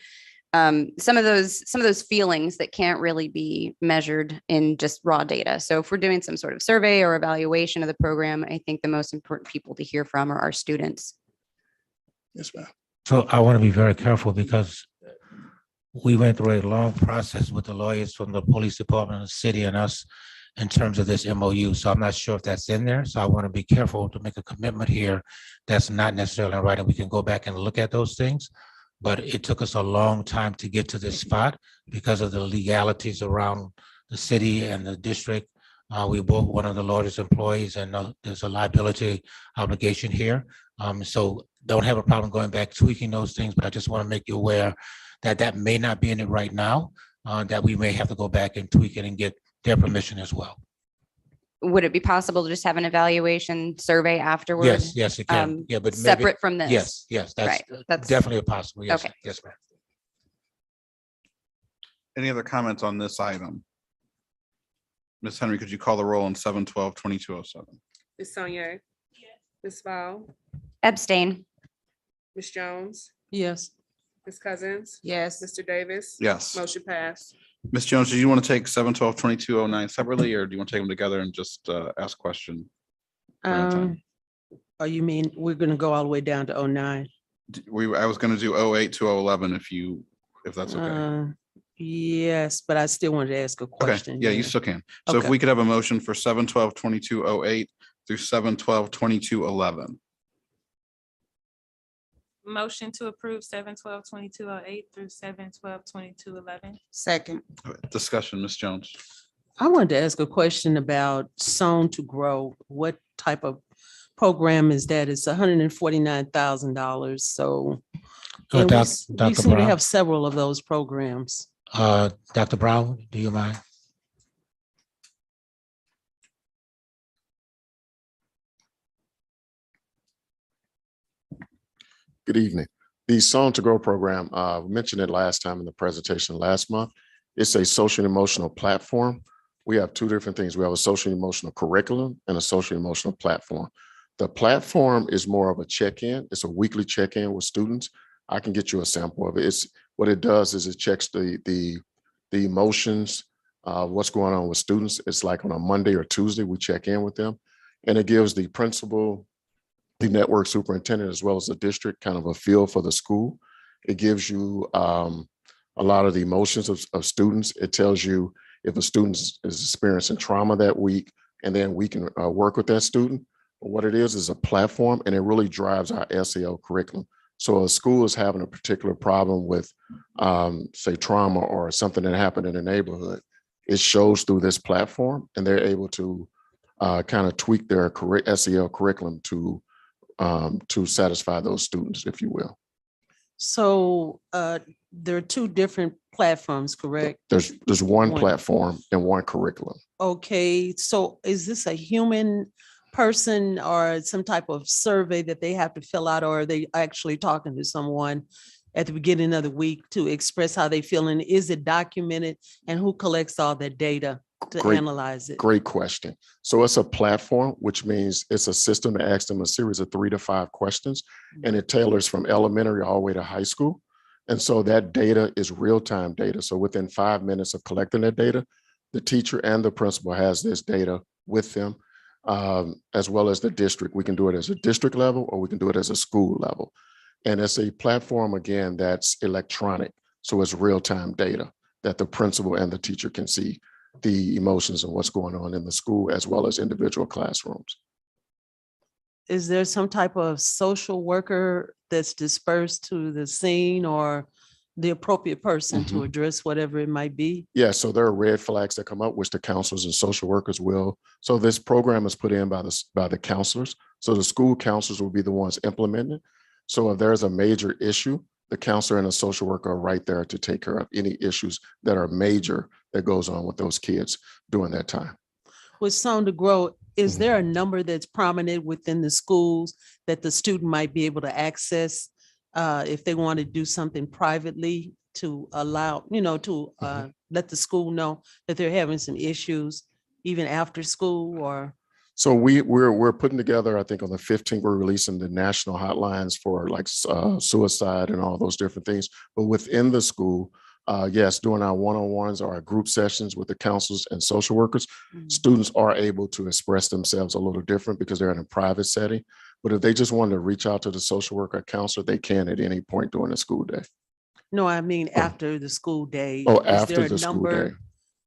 some of those feelings that can't really be measured in just raw data. So if we're doing some sort of survey or evaluation of the program, I think the most important people to hear from are our students. Yes, ma'am. So I want to be very careful because we went through a long process with the lawyers from the police department, the city, and us in terms of this MOU. So I'm not sure if that's in there. So I want to be careful to make a commitment here that's not necessarily in writing. We can go back and look at those things. But it took us a long time to get to this spot because of the legalities around the city and the district. We both one of the largest employees, and there's a liability obligation here. So don't have a problem going back tweaking those things, but I just want to make you aware that that may not be in it right now, that we may have to go back and tweak it and get their permission as well. Would it be possible to just have an evaluation survey afterward? Yes, it can. Yeah, but maybe, separate from this? yes, that's Right, that's definitely a possible. Yes, okay. yes, ma'am. Any other comments on this item? Ms. Henry, could you call the roll on 7/12/2207? Ms. Sonier? Ms. Ball? Abstain. Ms. Jones? Yes. Ms. Cousins? Yes. Mr. Davis? Yes. Motion passed. Ms. Jones, do you want to take 7/12/2209 separately, or do you want to take them together and just ask question? Oh, you mean we're gonna go all the way down to 09? I was going to do 08 to 011 if that's okay. Yes, but I still wanted to ask a Okay, question. yeah, you still can. So if Okay. we could have a motion for 7/12/2208 through 7/12/2211. Motion to approve 7/12/2208 through 7/12/2211. Second. Discussion, Ms. Jones. I wanted to ask a question about Sown to Grow. What type of program is that? It's $149,000. So and we Dr. seem to Brown, have several of those programs. Dr. Brown, do you mind? Good evening. The Song to Grow program, we mentioned it last time in the presentation last month. It's a social and emotional platform. We have two different things. We have a social and emotional curriculum and a social and emotional platform. The platform is more of a check-in. It's a weekly check-in with students. I can get you a sample of it. What it does is it checks the emotions, what's going on with students. It's like on a Monday or Tuesday, we check in with them, and it gives the principal, the network superintendent, as well as the district, kind of a feel for the school. It gives you a lot of the emotions of students. It tells you if a student is experiencing trauma that week, and then we can work with that student. But what it is a platform, and it really drives our SEL curriculum. So a school is having a particular problem with, say, trauma or something that happened in the neighborhood. It shows through this platform, and they're able to kind of tweak their SEL curriculum to satisfy those students, if you will. So there are two different platforms, correct? There's one platform and one curriculum. Okay, so is this a human person or some type of survey that they have to fill out, or are they actually talking to someone at the beginning of the week to express how they feel? And is it documented, and who collects all that data to analyze it? Great question. So it's a platform, which means it's a system that asks them a series of 3 to 5 questions, and it tailors from elementary all the way to high school. And so that data is real-time data. So within 5 minutes of collecting that data, the teacher and the principal has this data with them, as well as the district. We can do it as a district level, or we can do it as a school level. And it's a platform, again, that's electronic. So it's real-time data that the principal and the teacher can see the emotions and what's going on in the school, as well as individual classrooms. Is there some type of social worker that's dispersed to the scene, or the appropriate person to address whatever it might be? Yeah, so there are red flags that come up, which the counselors and social workers will. So this program is put in by the counselors. So the school counselors will be the ones implementing it. So if there's a major issue, the counselor and the social worker are right there to take care of any issues that are major that goes on with those kids during that time. With Sown to Grow, is there a number that's prominent within the schools that the student might be able to access if they want to do something privately, to allow, let the school know that they're having some issues even after school? Or So we're putting together, I think on the 15th, we're releasing the national hotlines for like suicide and all those different things. But within the school, yes, during our one-on-ones or our group sessions with the counselors and social workers, students are able to express themselves a little different because they're in a private setting. But if they just want to reach out to the social worker or counselor, they can at any point during the school day. No, I mean, after the school day. Oh, is there after a the school number day.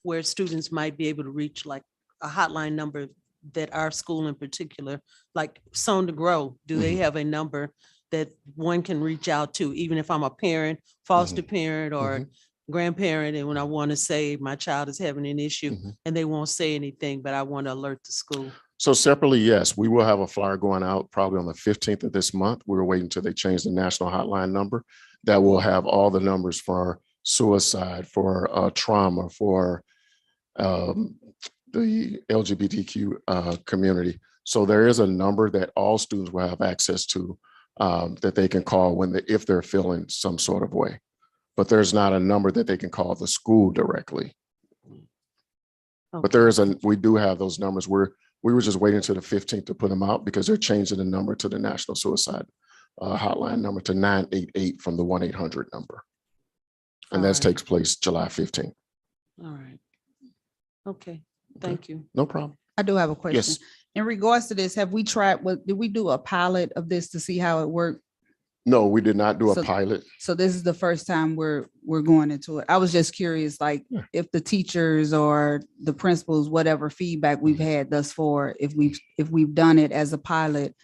where students might be able to reach, like a hotline number that our school in particular, like Sown to Grow, do they have a number that one can reach out to, even if I'm a parent, foster parent or grandparent, and when I want to say my child is having an issue and they won't say anything, but I want to alert the school? So separately, yes, we will have a flyer going out probably on the 15th of this month. We're waiting until they change the national hotline number that will have all the numbers for suicide, for trauma, for the LGBTQ community. So there is a number that all students will have access to that they can call if they're feeling some sort of way. But there's not a number that they can call the school directly. But we do have those numbers. We were just waiting until the 15th to put them out because they're changing the number to the national suicide hotline number to 988 from the 1-800 number. And that takes place July 15th. All right. Okay, thank you. No problem. I do have a question. Yes. In regards to this, have we tried, did we do a pilot of this to see how it worked? No, we did not do a So- pilot. So this is the first time we're going into it. I was just curious, like if the teachers or the principals, whatever feedback we've had thus far, if we've done it as a pilot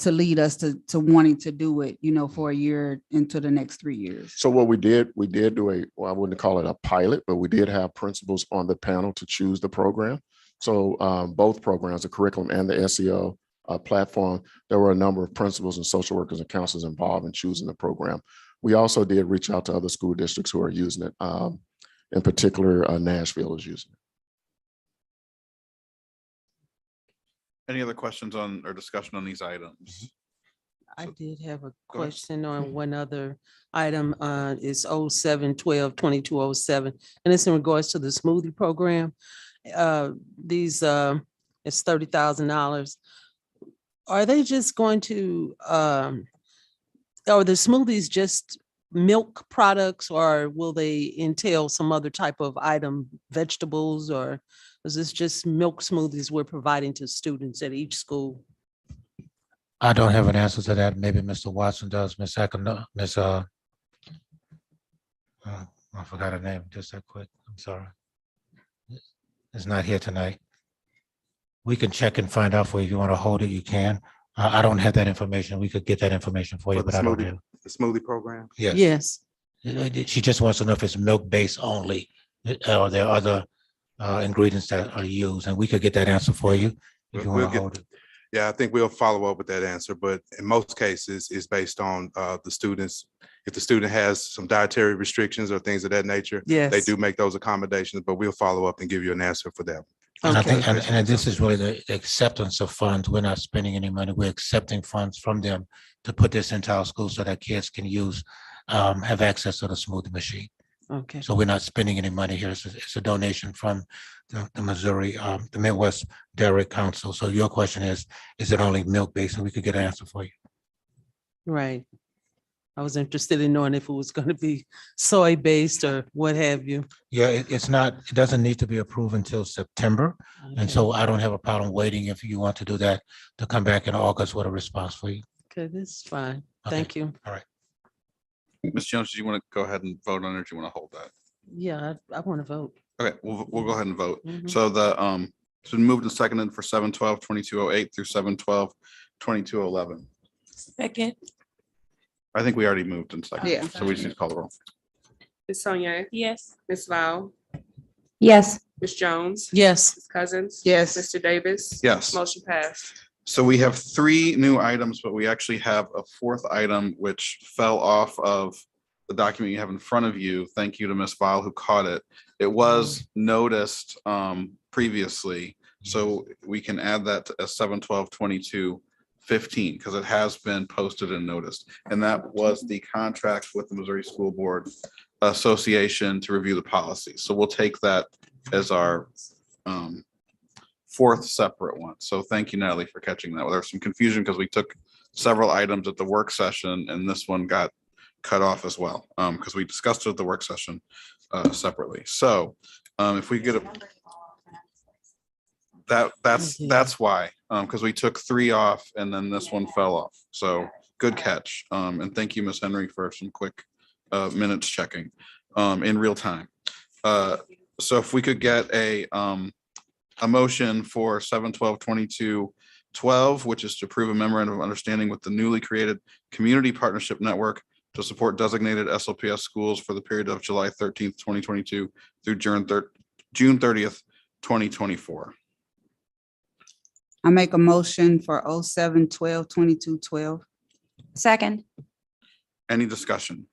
to lead us to wanting to do it, for a year into the next 3 years. So what we did do I wouldn't call it a pilot, but we did have principals on the panel to choose the program. So both programs, the curriculum and the SEO platform, there were a number of principals and social workers and counselors involved in choosing the program. We also did reach out to other school districts who are using it. In particular, Nashville is using it. Any other questions on or discussion on these items? I did have a ahead. question on one other item, is 07-12-2207, and it's in regards to the smoothie program. These, it's $30,000. Are they just going to, are the smoothies just milk products, or will they entail some other type of item, vegetables, or is this just milk smoothies we're providing to students at each school? I don't have an answer to that. Maybe Mr. Watson does. I forgot her name just that quick. I'm sorry. It's not here tonight. We can check and find out for you. If you want to hold it, you can. I don't have that information. We could get that information for you, For the but I don't have. The smoothie program? Yes. She just wants to know if it's milk-based only, or there are other ingredients that are used, and we could get that answer for you if you We'll want to hold it. Yeah, I think we'll follow up with that answer, but in most cases, it's based on the students. If the student has some dietary restrictions or things of that nature, Yes. they do make those accommodations, but we'll follow up and give you an answer for that. And I think, Okay. and this is really the acceptance of funds. We're not spending any money. We're accepting funds from them to put this into our school so that kids can have access to the smoothie machine. Okay, So we're not spending any money here. It's a donation from the Missouri, the Midwest Dairy Council. So your question is it only milk-based? And we could get an answer for you. right. I was interested in knowing if it was going to be soy-based or what have you. Yeah, it's not, it doesn't need to be approved until September. And Okay. so I don't have a problem waiting if you want to do that, to come back in August with a response for you. Okay, this is fine. Okay. Thank you. Ms. Jones, do you want to go ahead and vote on it, or do you want to hold that? Yeah, I want to vote. Okay, we'll go ahead and vote. Mhm. So it's been moved and seconded for 7-12-2208 through 7-12-2211. Second. I think we already moved and seconded, Yeah. so we just need to call the roll. Ms. Sonia, Yes. Ms. Lau, Yes. Ms. Jones, Yes, Ms. Cousins. Yes. Mr. Davis. Yes. Motion passed. So we have 3 new items, but we actually have a 4th item which fell off of the document you have in front of you. Thank you to Ms. Vile who caught it. It was noticed previously, so we can add that to 7-12-22-15 because it has been posted and noticed. And that was the contract with the Missouri School Board Association to review the policy. So we'll take that as our fourth separate one. So thank you, Natalie, for catching that. Well, there was some confusion because we took several items at the work session and this one got cut off as well, because we discussed it at the work session separately. So if we get a that's why, because we took 3 off and then this one fell off. So good catch. And thank you, Ms. Henry, for some quick minutes checking in real time. So if we could get a motion for 7/12/22/12, which is to approve a memorandum of understanding with the newly created Community Partnership Network to support designated SLPS schools for the period of July 13th, 2022 through June 30th, 2024. I make a motion for 07/12/22/12. Second. Any discussion?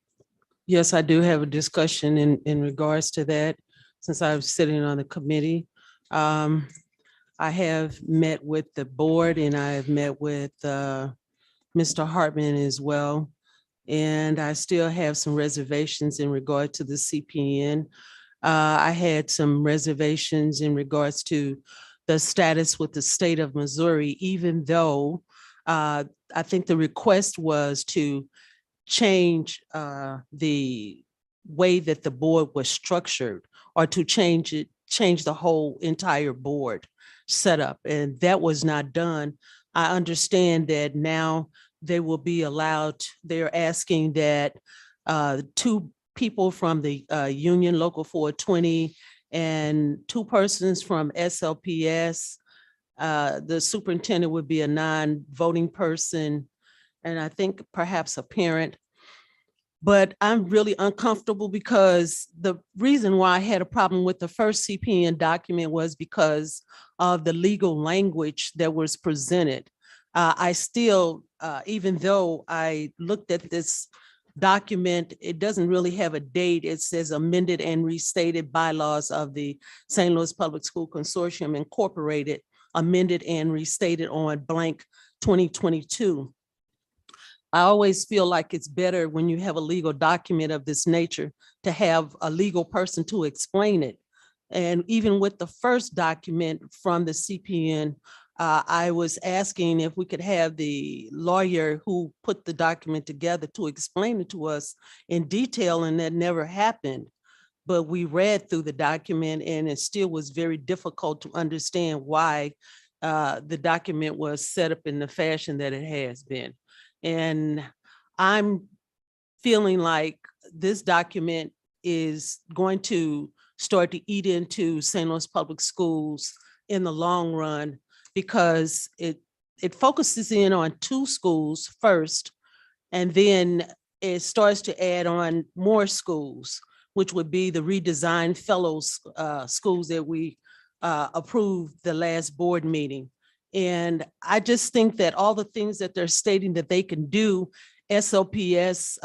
Yes, I do have a discussion in regards to that, since I was sitting on the committee. I have met with the board and I have met with Mr. Hartman as well. And I still have some reservations in regard to the CPN. I had some reservations in regards to the status with the state of Missouri, even though I think the request was to change the way that the board was structured, or to change the whole entire board setup, and that was not done. I understand that now they will be allowed, they're asking that 2 people from the union local 420 and 2 persons from SLPS. The superintendent would be a non-voting person, and I think perhaps a parent. But I'm really uncomfortable because the reason why I had a problem with the first CPN document was because of the legal language that was presented. I still, even though I looked at this document, it doesn't really have a date. It says amended and restated bylaws of the St. Louis Public School Consortium Incorporated, amended and restated on blank 2022. I always feel like it's better when you have a legal document of this nature to have a legal person to explain it. And even with the first document from the CPN, I was asking if we could have the lawyer who put the document together to explain it to us in detail, and that never happened. But we read through the document and it still was very difficult to understand why the document was set up in the fashion that it has been. And I'm feeling like this document is going to start to eat into St. Louis Public Schools in the long run, because it focuses in on 2 schools first, and then it starts to add on more schools, which would be the redesigned fellows schools that we approved the last board meeting. And I just think that all the things that they're stating that they can do, SLPS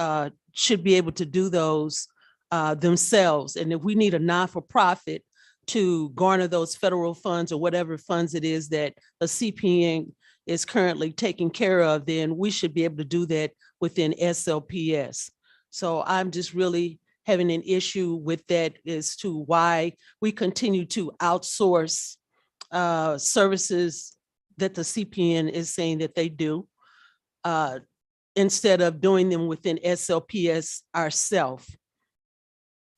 should be able to do those themselves. And if we need a not-for-profit to garner those federal funds or whatever funds it is that a CPN is currently taking care of, then we should be able to do that within SLPS. So I'm just really having an issue with that as to why we continue to outsource services that the CPN is saying that they do, instead of doing them within SLPS ourselves.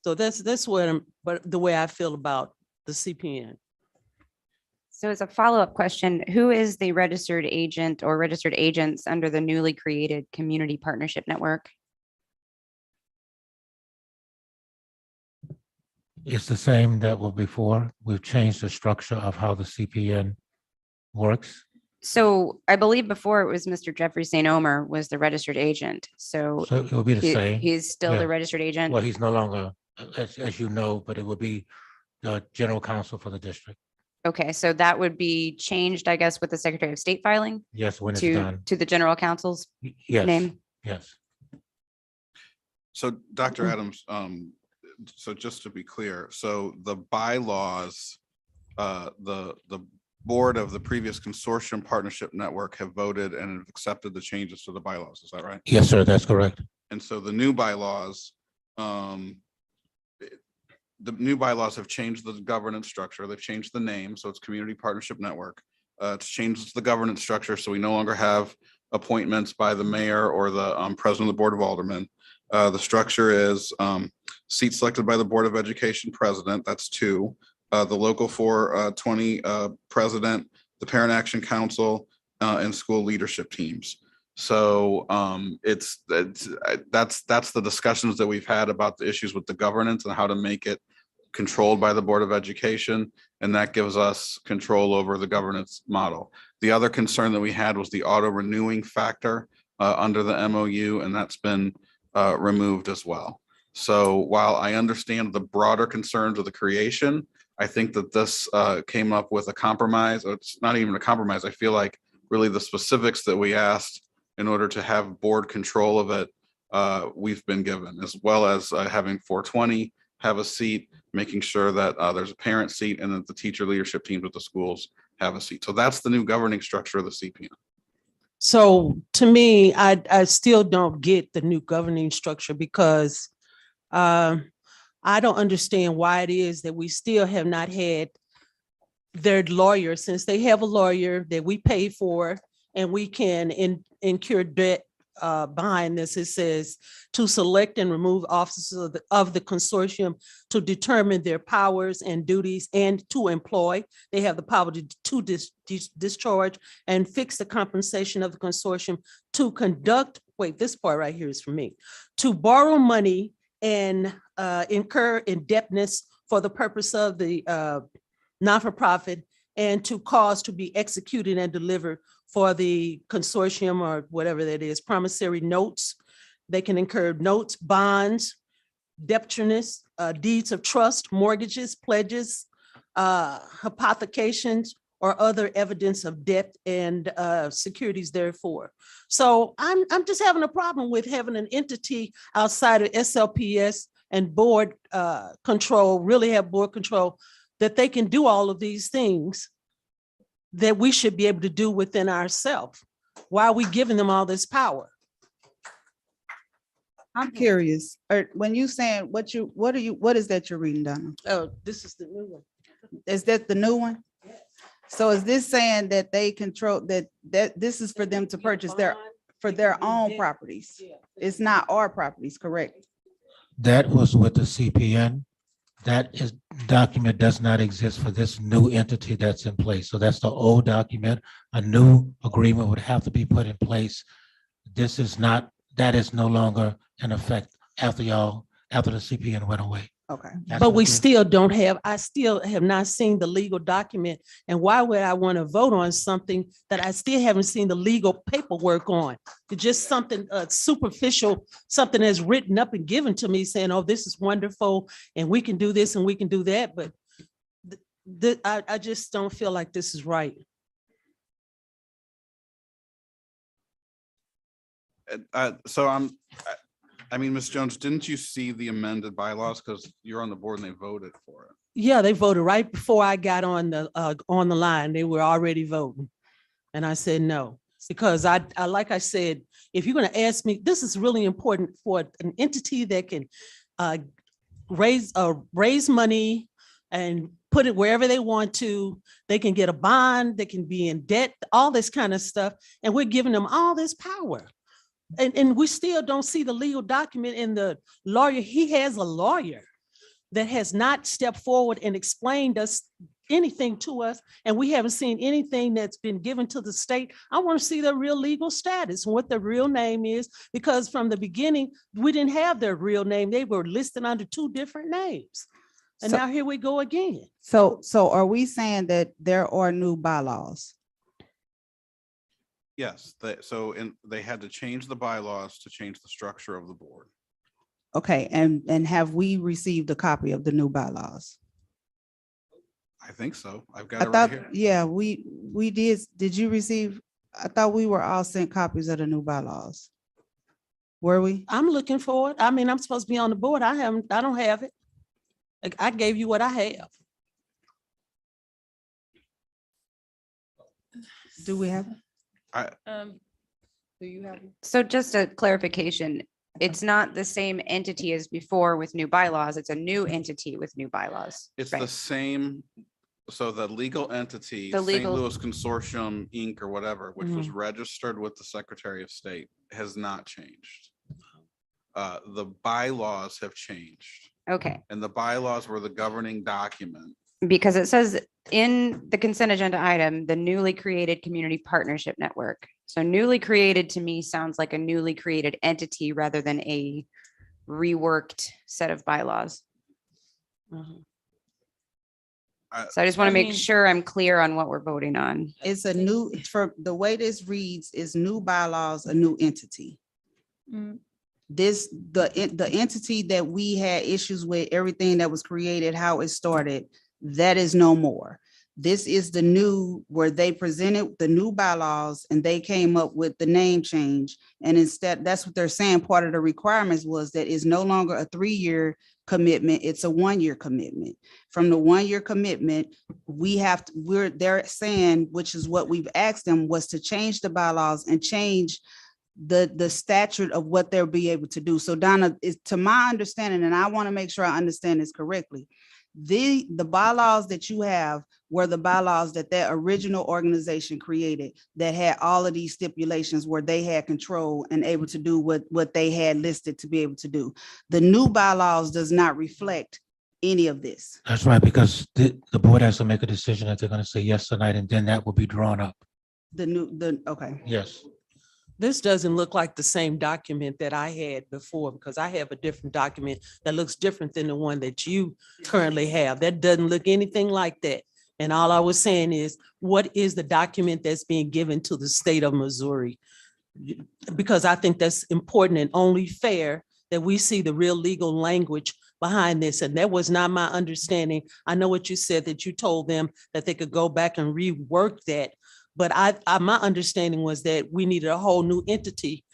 So that's what the way I feel about the CPN. So as a follow-up question, who is the registered agent or registered agents under the newly created Community Partnership Network? It's the same that was before. We've changed the structure of how the CPN works. So I believe before it was Mr. Jeffrey St. Omer was the registered agent. So So it will be the same. he's still Yeah. the registered agent. Well, he's no longer, as you know, but it will be the general counsel for the district. Okay, so that would be changed, I guess, with the Secretary of State filing Yes, when it's to done. the general counsel's Yes, name. yes. So Dr. Adams, so just to be clear, so the bylaws, the board of the previous consortium partnership network have voted and have accepted the changes to the bylaws. Is that right? Yes, sir, that's correct. And so the new bylaws, the new bylaws have changed the governance structure. They've changed the name, so it's Community Partnership Network. It's changed the governance structure, so we no longer have appointments by the mayor or the president of the Board of Aldermen. The structure is seats selected by the Board of Education president, that's 2. The local 420 president, the Parent Action Council, and school leadership teams. So that's the discussions that we've had about the issues with the governance and how to make it controlled by the Board of Education. And that gives us control over the governance model. The other concern that we had was the auto renewing factor under the MOU, and that's been removed as well. So while I understand the broader concerns of the creation, I think that this came up with a compromise. It's not even a compromise. I feel like really the specifics that we asked in order to have board control of it, we've been given, as well as having 420 have a seat, making sure that there's a parent seat and that the teacher leadership teams with the schools have a seat. So that's the new governing structure of the CPN. So to me, I still don't get the new governing structure because I don't understand why it is that we still have not had their lawyer, since they have a lawyer that we pay for and we can incur debt behind this. It says to select and remove officers of the consortium to determine their powers and duties and to employ. They have the power to discharge and fix the compensation of the consortium to conduct, wait, this part right here is for me, to borrow money and incur indebtedness for the purpose of the not-for-profit and to cause to be executed and delivered for the consortium or whatever that is, promissory notes. They can incur notes, bonds, debtors, deeds of trust, mortgages, pledges, hypothecations, or other evidence of debt and securities therefore. So I'm just having a problem with having an entity outside of SLPS and board control, really have board control, that they can do all of these things that we should be able to do within ourselves. Why are we giving them all this power? I'm curious, when you saying what is that you're reading, Donna? Oh, this is the new one. Is that the new one? So is this saying that they control that this is for them to purchase for their own properties? It's not our properties, correct? That was with the CPN. That document does not exist for this new entity that's in place. So that's the old document. A new agreement would have to be put in place. This is not, that is no longer in effect after the CPN went away. Okay. But we still don't have, I still have not seen the legal document. And why would I want to vote on something that I still haven't seen the legal paperwork on? It's just something superficial, something that's written up and given to me saying, oh, this is wonderful and we can do this and we can do that. But I just don't feel like this is right. I mean, Ms. Jones, didn't you see the amended bylaws? Because you're on the board and they voted for it. Yeah, they voted right before I got on the line. They were already voting. And I said no, because I like I said, if you're going to ask me, this is really important for an entity that can raise money and put it wherever they want to. They can get a bond, they can be in debt, all this kind of stuff. And we're giving them all this power. And we still don't see the legal document in the lawyer. He has a lawyer that has not stepped forward and explained us anything to us. And we haven't seen anything that's been given to the state. I want to see their real legal status and what their real name is, because from the beginning, we didn't have their real name. They were listed under 2 different names. And now here we go again. So are we saying that there are new bylaws? Yes, they had to change the bylaws to change the structure of the board. Okay, and have we received a copy of the new bylaws? I think so. I've I got it right thought, here. yeah, we did. Did you receive? I thought we were all sent copies of the new bylaws. Were we? I'm looking for it. I mean, I'm supposed to be on the board. I don't have it. Like, I gave you what I have. Do we have it? Do you have? So just a clarification, it's not the same entity as before with new bylaws. It's a new entity with new bylaws. It's the Right. same, so the legal entity, The St. legal- Louis Consortium, Inc. or whatever, which was registered with the Secretary of State, has not changed. The bylaws have changed, Okay, and the bylaws were the governing document. because it says in the consent agenda item, the newly created community partnership network. So newly created to me sounds like a newly created entity rather than a reworked set of bylaws. So I just want I to make mean- sure I'm clear on what we're voting on. It's a new, for the way this reads, is new bylaws, a new entity. Mm, The entity that we had issues with, everything that was created, how it started, that is no more. This is the new, where they presented the new bylaws and they came up with the name change. And instead, that's what they're saying, part of the requirements was that it's no longer a 3-year commitment, it's a 1-year commitment. From the 1-year commitment, they're saying, which is what we've asked them, was to change the bylaws and change the statute of what they'll be able to do. So Donna, is to my understanding, and I want to make sure I understand this correctly, the bylaws that you have were the bylaws that original organization created that had all of these stipulations where they had control and able to do what they had listed to be able to do. The new bylaws does not reflect any of this. That's right, because the board has to make a decision that they're going to say yes tonight, and then that will be drawn up. Okay. Yes. This doesn't look like the same document that I had before, because I have a different document that looks different than the one that you currently have. That doesn't look anything like that. And all I was saying is, what is the document that's being given to the state of Missouri? Because I think that's important and only fair that we see the real legal language behind this. And that was not my understanding. I know what you said, that you told them that they could go back and rework that. But my understanding was that we needed a whole new entity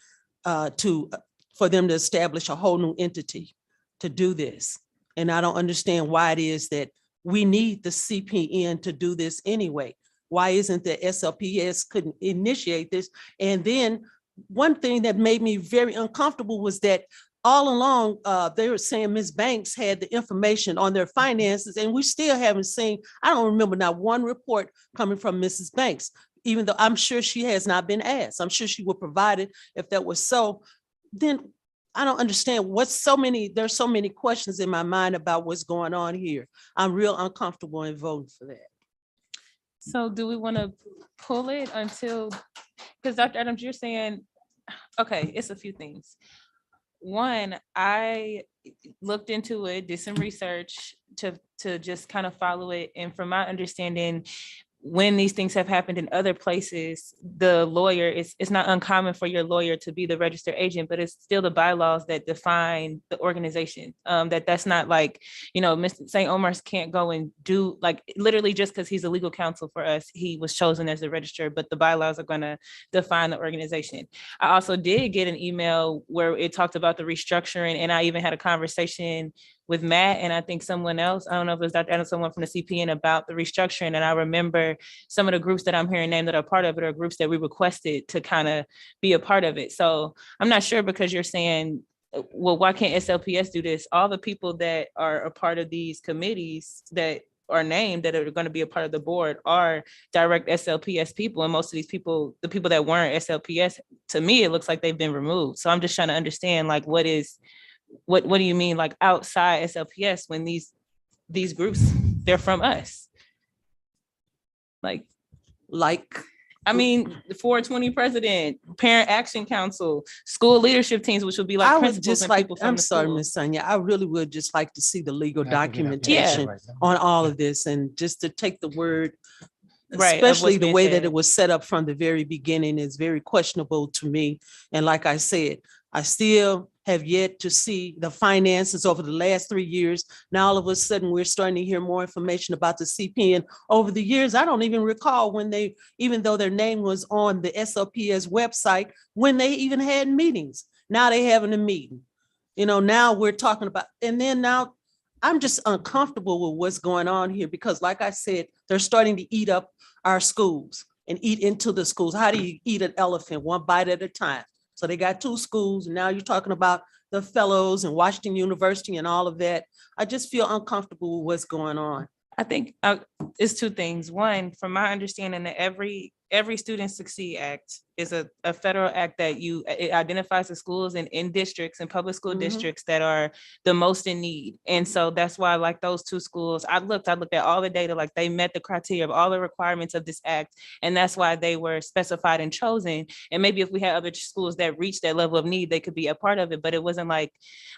for them to establish a whole new entity to do this. And I don't understand why it is that we need the CPN to do this anyway. Why isn't the SLPS couldn't initiate this? And then one thing that made me very uncomfortable was that all along, they were saying Ms. Banks had the information on their finances, and we still haven't seen, I don't remember not one report coming from Mrs. Banks, even though I'm sure she has not been asked. I'm sure she would provide it if that was so. Then I don't understand there's so many questions in my mind about what's going on here. I'm real uncomfortable in voting for that. So do we want to pull it until, because Dr. Adams, you're saying, okay, it's a few things. One, I looked into it, did some research to just kind of follow it. And from my understanding, when these things have happened in other places, the lawyer it's not uncommon for your lawyer to be the registered agent, but it's still the bylaws that define the organization. That's not like, Mr. St. Omar's can't go and do, like, literally just because he's a legal counsel for us, he was chosen as the registrar, but the bylaws are going to define the organization. I also did get an email where it talked about the restructuring, and I even had a conversation with Matt, and I think someone else, I don't know if it was Dr. Adams, someone from the CPN, about the restructuring. And I remember some of the groups that I'm hearing named that are part of it are groups that we requested to kind of be a part of it. So I'm not sure, because you're saying, well, why can't SLPS do this? All the people that are a part of these committees that are named that are going to be a part of the board are direct SLPS people. And most of these people, the people that weren't SLPS, to me, it looks like they've been removed. So I'm just trying to understand, like, what do you mean, like, outside SLPS, when these groups, they're from us? Like, I mean, the 420 president, Parent Action Council, school leadership teams, which would be like I would principals just and like, people from I'm the sorry, school. Ms. Sonia, I really would just like to see the legal Yeah, I can get that documentation right now. on all of this, and just to take the word, Right, of what's especially the being way that said. it was set up from the very beginning is very questionable to me. And like I said, I still have yet to see the finances over the last 3 years. Now, all of a sudden, we're starting to hear more information about the CPN. Over the years, I don't even recall when even though their name was on the SLPS website, when they even had meetings. Now they having a meeting. Now we're talking about, and then now I'm just uncomfortable with what's going on here, because like I said, they're starting to eat up our schools and eat into the schools. How do you eat an elephant one bite at a time? So they got two schools, and now you're talking about the fellows and Washington University and all of that. I just feel uncomfortable with what's going on. I think it's two things. One, from my understanding, that every Student Succeed Act is a federal act that it identifies the schools and in districts and public school Mhm. districts that are the most in need. And so that's why, like, those two schools, I looked at all the data, like they met the criteria of all the requirements of this act. And that's why they were specified and chosen. And maybe if we had other schools that reached that level of need, they could be a part of it. But it wasn't like,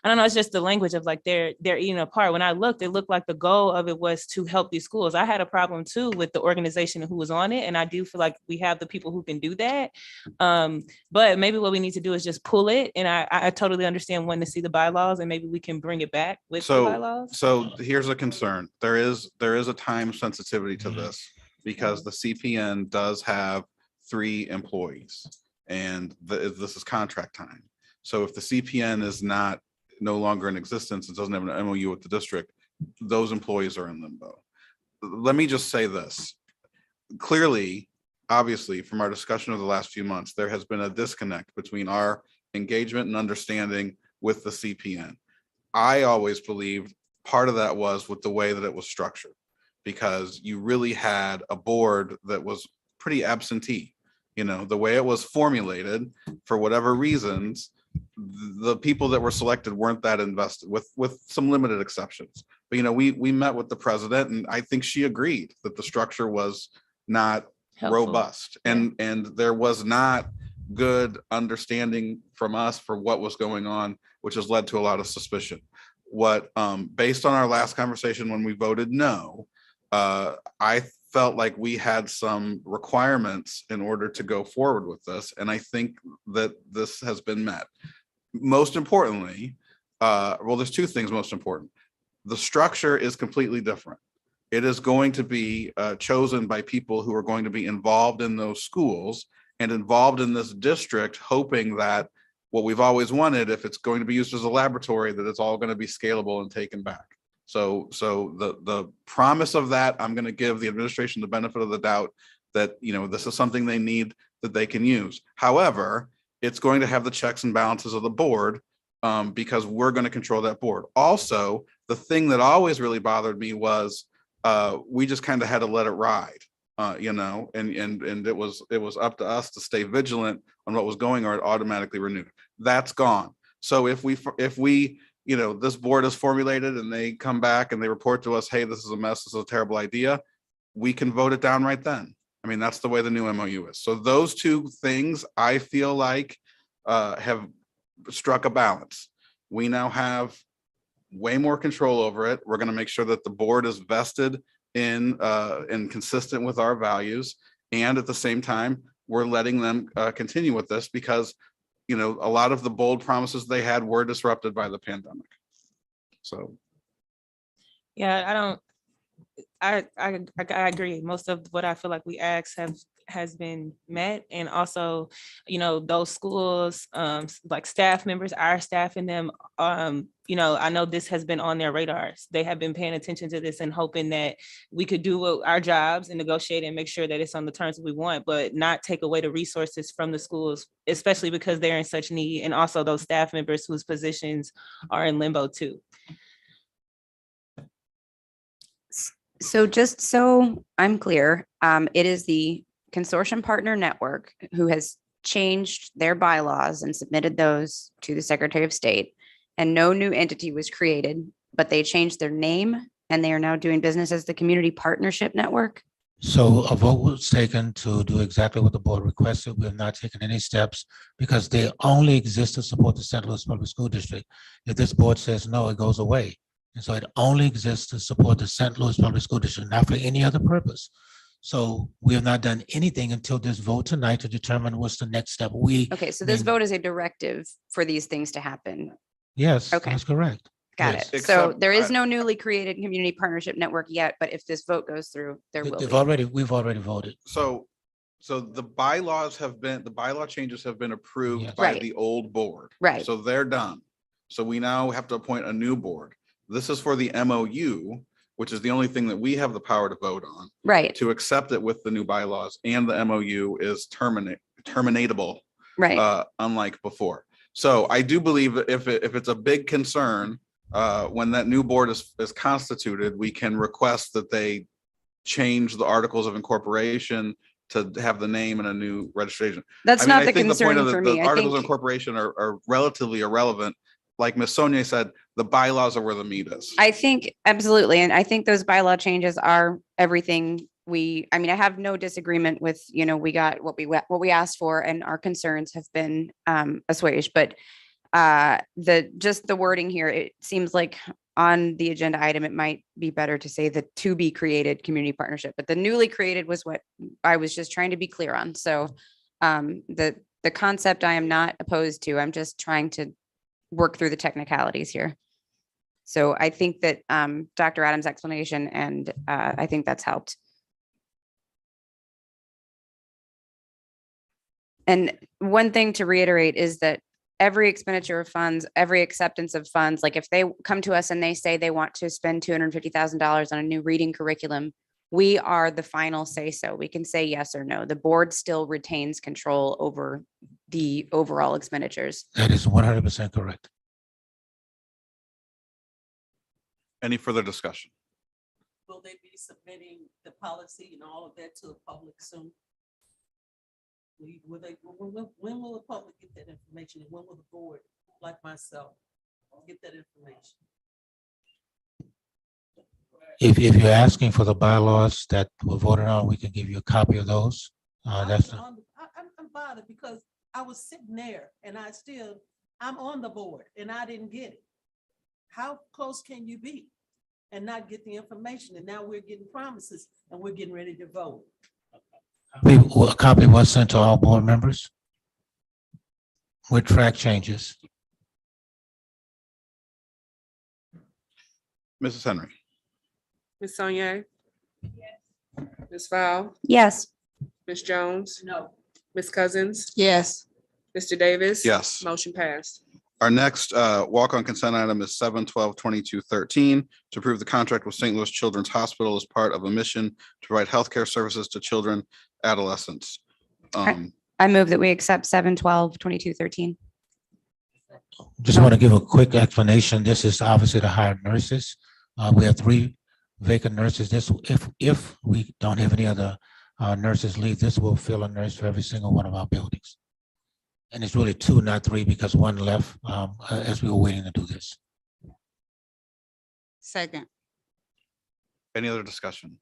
I don't know, it's just the language of like they're eating apart. When I looked, it looked like the goal of it was to help these schools. I had a problem too with the organization who was on it. And I do feel like we have the people who can do that. But maybe what we need to do is just pull it. And I totally understand wanting to see the bylaws, and maybe we can bring it back with the bylaws. So here's a concern. There is a time sensitivity to this because the CPN does have 3 employees and this is contract time. So if the CPN is no longer in existence, it doesn't have an MOU with the district, those employees are in limbo. Let me just say this. Clearly, obviously, from our discussion of the last few months, there has been a disconnect between our engagement and understanding with the CPN. I always believed part of that was with the way that it was structured, because you really had a board that was pretty absentee. You know, the way it was formulated, for whatever reasons, the people that were selected weren't that invested, with some limited exceptions. But, you know, we met with the president, and I think she agreed that the structure was not Helpful. robust, and there was not good understanding from us for what was going on, which has led to a lot of suspicion. What based on our last conversation when we voted no, I felt like we had some requirements in order to go forward with this, and I think that this has been met. Most importantly, well, there's 2 things most important. The structure is completely different. It is going to be chosen by people who are going to be involved in those schools and involved in this district, hoping that what we've always wanted, if it's going to be used as a laboratory, that it's all going to be scalable and taken back. So the promise of that, I'm going to give the administration the benefit of the doubt that, you know, this is something they need that they can use. However, it's going to have the checks and balances of the board, because we're going to control that board. Also, the thing that always really bothered me was we just kind of had to let it ride, you know, and it was up to us to stay vigilant on what was going, or it automatically renewed. That's gone. So if we, you know, this board is formulated and they come back and they report to us, hey, this is a mess, this is a terrible idea, we can vote it down right then. I mean, that's the way the new MOU is. So those 2 things, I feel like, have struck a balance. We now have way more control over it. We're going to make sure that the board is vested in and consistent with our values. And at the same time, we're letting them continue with this because, you know, a lot of the bold promises they had were disrupted by the pandemic. So. Yeah, I agree. Most of what I feel like we asked has been met. And also, you know, those schools, like staff members, our staff in them, you know, I know this has been on their radars. They have been paying attention to this and hoping that we could do our jobs and negotiate and make sure that it's on the terms that we want, but not take away the resources from the schools, especially because they're in such need. And also those staff members whose positions are in limbo too. So just so I'm clear, it is the consortium partner network who has changed their bylaws and submitted those to the Secretary of State, and no new entity was created, but they changed their name and they are now doing business as the Community Partnership Network. So a vote was taken to do exactly what the board requested. We have not taken any steps because they only exist to support the St. Louis Public School District. If this board says no, it goes away. And so it only exists to support the St. Louis Public School District, not for any other purpose. So we have not done anything until this vote tonight to determine what's the next step. Okay, so this vote is a directive for these things to happen. Yes, Okay. that's correct. Got Yes. it. So Except there is no newly created community partnership network yet, but if this vote goes through, there will be. We've already voted. So the bylaw changes have been approved Yes. by Right. the old board. Right. So they're done. So we now have to appoint a new board. This is for the MOU, which is the only thing that we have the power to vote on. Right. To accept it with the new bylaws, and the MOU is terminatable. Right. unlike before. So I do believe that if it's a big concern, when that new board is constituted, we can request that they change the articles of incorporation to have the name and a new registration. That's I mean, not I the think the point concern of for the me. I articles of think, incorporation are relatively irrelevant. Like Ms. Sonia said, the bylaws are where the meat is. I think absolutely. And I think those bylaw changes are everything I mean, I have no disagreement with, we got what we asked for and our concerns have been assuaged, but just the wording here, it seems like on the agenda item, it might be better to say the to be created community partnership, but the newly created was what I was just trying to be clear on. So the concept I am not opposed to. I'm just trying to work through the technicalities here. So I think that Dr. Adams' explanation, and I think that's helped. And one thing to reiterate is that every expenditure of funds, every acceptance of funds, like if they come to us and they say they want to spend $250,000 on a new reading curriculum, we are the final say so. We can say yes or no. The board still retains control over the overall expenditures. That is 100% correct. Any further discussion? Will they be submitting the policy and all of that to the public soon? When will the public get that information, and when will the board, like myself, get that information? If you're asking for the bylaws that were voted on, we can give you a copy of those. I'm That's bothered because I was sitting there and I'm on the board and I didn't get it. How close can you be and not get the information? And now we're getting promises and we're getting ready to vote. a copy was sent to all board members with track changes. Mrs. Henry. Ms. Sonia? Ms. Fowl? Yes. Ms. Jones? No. Ms. Cousins? Yes. Mr. Davis? Yes. Motion passed. Our next walk-on consent item is 7/12/2213 to approve the contract with St. Louis Children's Hospital as part of a mission to provide healthcare services to children, adolescents. I move that we accept 7/12/2213. Just want to give a quick explanation. This is obviously to hire nurses. We have 3 vacant nurses. This, if we don't have any other nurses leave, this will fill a nurse for every single one of our buildings. And it's really 2, not 3, because 1 left as we were waiting to do this. Second. Any other discussion?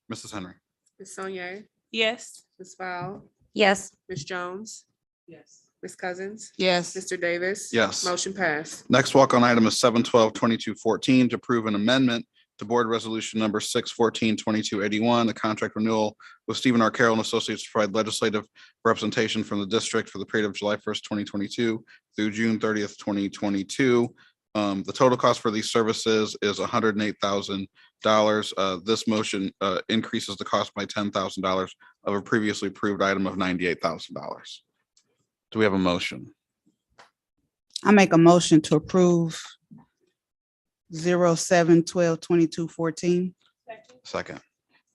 Mrs. Henry. Ms. Sonia? Yes. Ms. Fowl? Yes. Ms. Jones? Yes. Ms. Cousins? Yes. Mr. Davis? Yes. Motion passed. Next walk-on item is 7/12/2214 to approve an amendment to board resolution number 6/14/2281, a contract renewal with Stephen R. Carroll and Associates to provide legislative representation from the district for the period of July 1st, 2022 through June 30th, 2022. The total cost for these services is $108,000. This motion increases the cost by $10,000 of a previously approved item of $98,000. Do we have a motion? I make a motion to approve 07/12/2214. Second.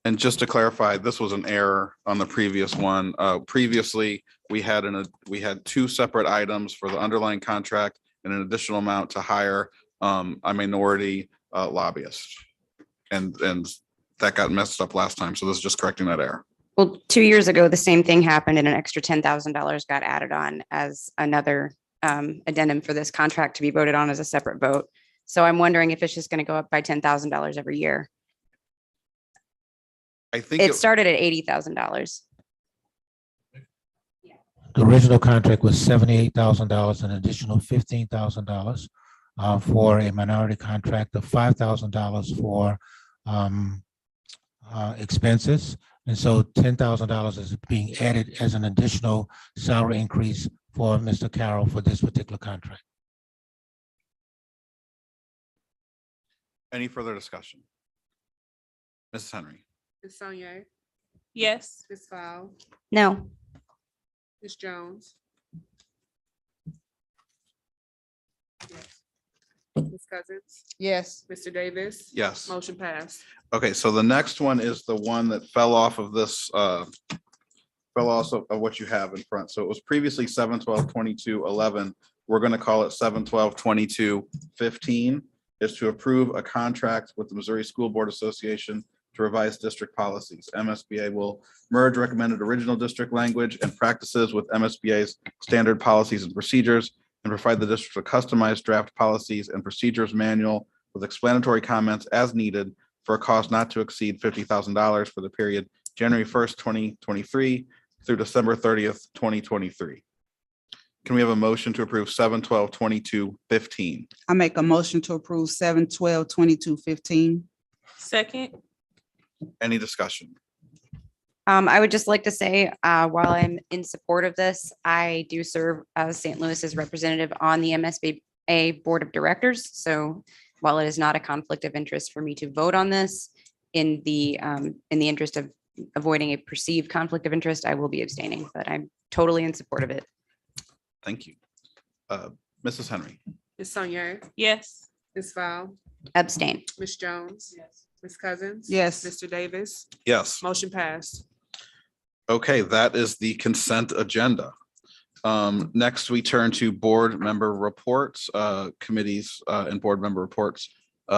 And just to clarify, this was an error on the previous one. Previously, we had 2 separate items for the underlying contract and an additional amount to hire a minority lobbyist. And that got messed up last time. So this is just correcting that error. Well, 2 years ago, the same thing happened and an extra $10,000 got added on as another addendum for this contract to be voted on as a separate vote. So I'm wondering if it's just going to go up by $10,000 every year. I think It started at $80,000. The original contract was $78,000, an additional $15,000 for a minority contract of $5,000 for expenses. And so $10,000 is being added as an additional salary increase for Mr. Carroll for this particular contract. Any further discussion? Mrs. Henry. Ms. Sonia? Yes. Ms. Fowl? No. Ms. Jones? Ms. Cousins? Yes. Mr. Davis? Yes. Motion passed. Okay, so the next one is the one that fell off of this Well, also of what you have in front. So it was previously 7/12/22/11. We're going to call it 7/12/22/15. Is to approve a contract with the Missouri School Board Association to revise district policies. MSBA will merge recommended original district language and practices with MSBA's standard policies and procedures and provide the district a customized draft policies and procedures manual with explanatory comments as needed for a cost not to exceed $50,000 for the period January 1st, 2023 through December 30th, 2023. Can we have a motion to approve 7/12/22/15? I make a motion to approve 7/12/22/15. Second. Any discussion? I would just like to say, while I'm in support of this, I do serve as St. Louis's representative on the MSBA Board of Directors. So while it is not a conflict of interest for me to vote on this, in the interest of avoiding a perceived conflict of interest, I will be abstaining, but I'm totally in support of it. Thank you. Mrs. Henry. Ms. Sonier, Yes. Ms. Val, Abstain. Ms. Jones, Ms. Cousins. Yes. Mr. Davis, Yes. motion passed. Okay, that is the consent agenda. Next, we turn to board member reports, committees, and board member reports.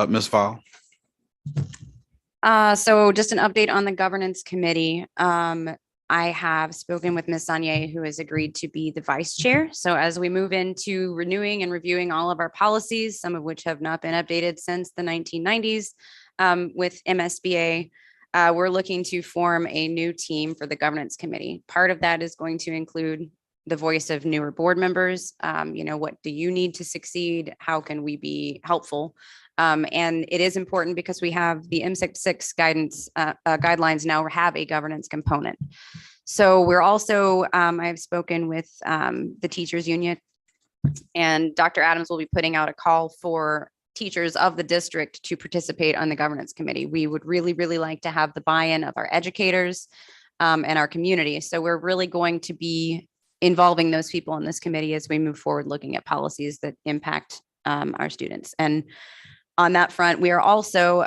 Ms. Val. So just an update on the governance committee. I have spoken with Ms. Sonier, who has agreed to be the vice chair. So as we move into renewing and reviewing all of our policies, some of which have not been updated since the 1990s, with MSBA, we're looking to form a new team for the governance committee. Part of that is going to include the voice of newer board members. What do you need to succeed? How can we be helpful? And it is important because we have the M66 guidance guidelines now have a governance component. So we're also, I've spoken with the teachers union, and Dr. Adams will be putting out a call for teachers of the district to participate on the governance committee. We would really, really like to have the buy-in of our educators and our community. So we're really going to be involving those people in this committee as we move forward, looking at policies that impact our students. And on that front, we are also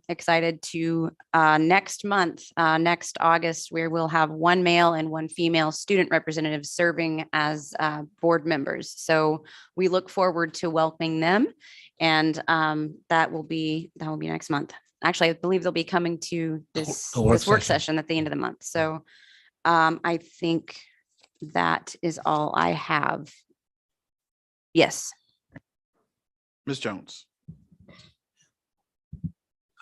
excited to next month, next August, where we'll have one male and one female student representative serving as board members. So we look forward to welcoming them, and that will be next month. Actually, I believe they'll be coming to this work session at the end of the month. So I think that is all I have. Yes. Ms. Jones.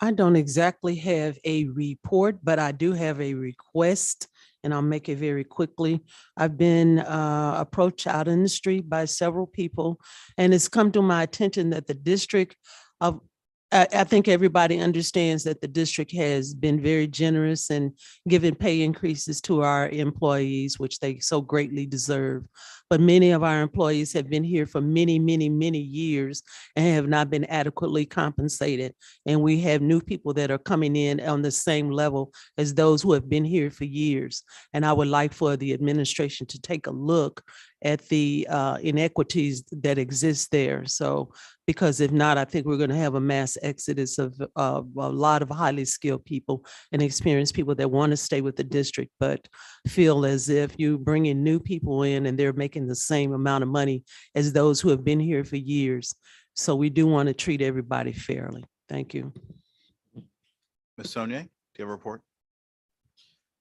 I don't exactly have a report, but I do have a request, and I'll make it very quickly. I've been approached out in the street by several people, and it's come to my attention that the district of, I think everybody understands that the district has been very generous in giving pay increases to our employees, which they so greatly deserve. But many of our employees have been here for many, many, many years and have not been adequately compensated. And we have new people that are coming in on the same level as those who have been here for years. And I would like for the administration to take a look at the inequities that exist there. So, because if not, I think we're going to have a mass exodus of a lot of highly skilled people and experienced people that want to stay with the district, but feel as if you bring in new people in and they're making the same amount of money as those who have been here for years. So we do want to treat everybody fairly. Thank you. Ms. Sonier, do you have a report?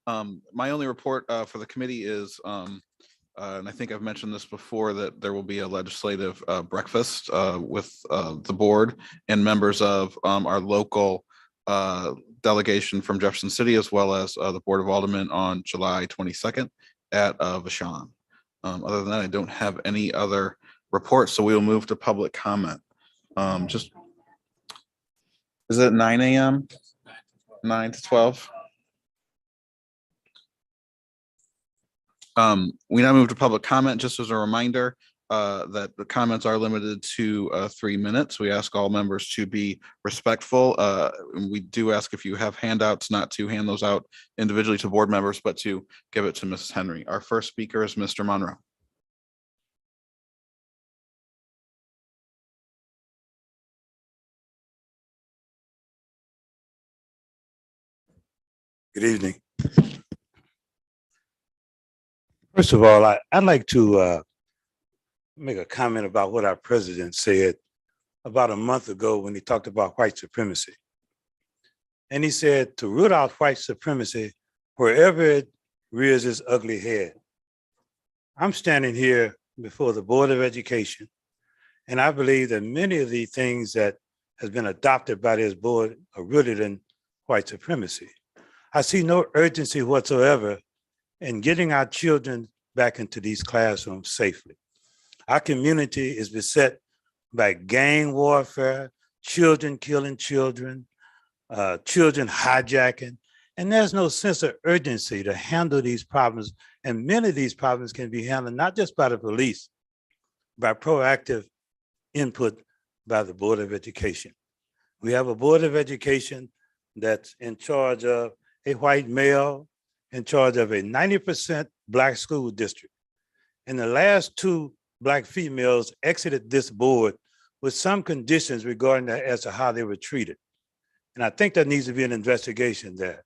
My only report for the committee is, and I think I've mentioned this before, that there will be a legislative breakfast with the board and members of our local delegation from Jefferson City, as well as the Board of Aldermen on July 22nd at Vashon. Other than that, I don't have any other reports, so we will move to public comment. Is it 9 a.m.? 9 to 12? We now move to public comment. Just as a reminder that the comments are limited to 3 minutes. We ask all members to be respectful. And we do ask, if you have handouts, not to hand those out individually to board members, but to give it to Mrs. Henry. Our first speaker is Mr. Monroe. Good evening. First of all, I'd like to make a comment about what our president said about a month ago when he talked about white supremacy. And he said to root out white supremacy wherever it rears its ugly head. I'm standing here before the Board of Education, and I believe that many of the things that has been adopted by this board are rooted in white supremacy. I see no urgency whatsoever in getting our children back into these classrooms safely. Our community is beset by gang warfare, children killing children, children hijacking, and there's no sense of urgency to handle these problems. And many of these problems can be handled not just by the police, by proactive input by the Board of Education. We have a Board of Education that's in charge of a white male, in charge of a 90% Black school district. And the last two Black females exited this board with some conditions regarding that as to how they were treated. And I think there needs to be an investigation there.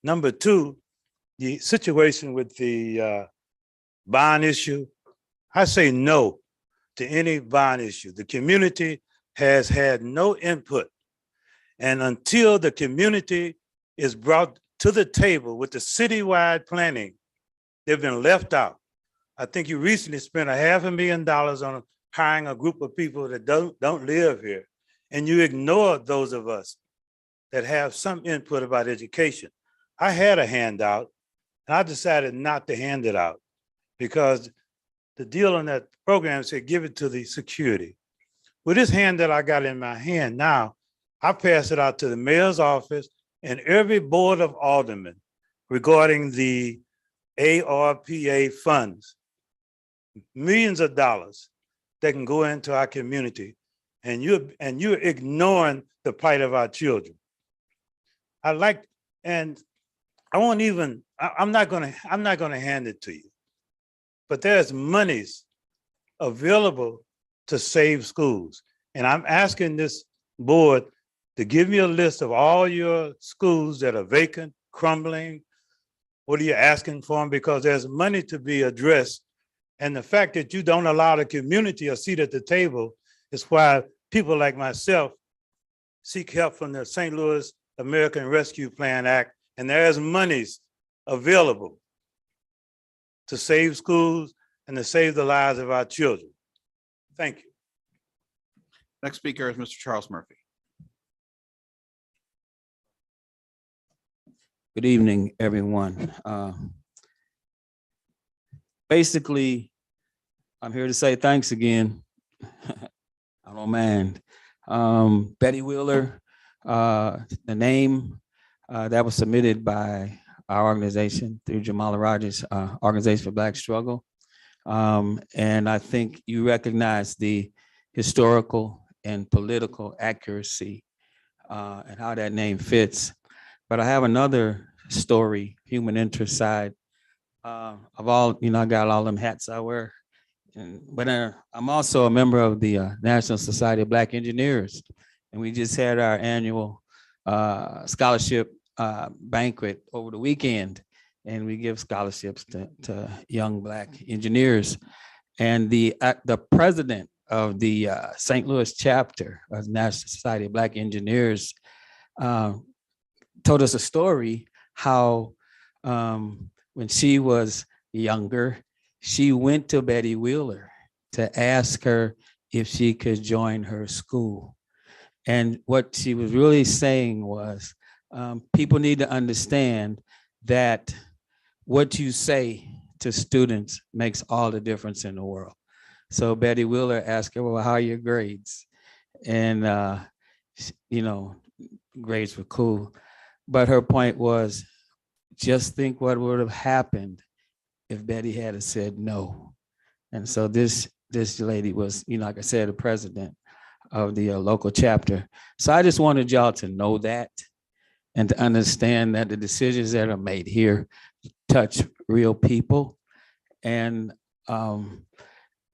Number two, the situation with the bond issue, I say no to any bond issue. The community has had no input. And until the community is brought to the table with the citywide planning, they've been left out. I think you recently spent $500,000 on hiring a group of people that don't live here. And you ignored those of us that have some input about education. I had a handout and I decided not to hand it out because the deal on that program said give it to the security. With this hand that I got in my hand now, I pass it out to the mayor's office and every board of aldermen regarding the ARPA funds, millions of dollars that can go into our community, and you're ignoring the plight of our children. I'm not gonna hand it to you, but there's monies available to save schools. And I'm asking this board to give me a list of all your schools that are vacant, crumbling. What are you asking for them? Because there's money to be addressed. And the fact that you don't allow the community a seat at the table is why people like myself seek help from the St. Louis American Rescue Plan Act. And there's monies available to save schools and to save the lives of our children. Thank you. Next speaker is Mr. Charles Murphy. Good evening, everyone. Basically, I'm here to say thanks again. I don't mind. Betty Wheeler, the name that was submitted by our organization through Jamala Rogers, Organization for Black Struggle. And I think you recognize the historical and political accuracy and how that name fits. But I have another story, human interest side of all, I got all them hats I wear. But I'm also a member of the National Society of Black Engineers. And we just had our annual scholarship banquet over the weekend. And we give scholarships to young Black engineers. And the president of the St. Louis chapter of the National Society of Black Engineers told us a story how when she was younger, she went to Betty Wheeler to ask her if she could join her school. And what she was really saying was, people need to understand that what you say to students makes all the difference in the world. So Betty Wheeler asked her, well, how are your grades? And, grades were cool. But her point was, just think what would have happened if Betty had said no. And so this lady was, like I said, the president of the local chapter. So I just wanted y'all to know that and to understand that the decisions that are made here touch real people. And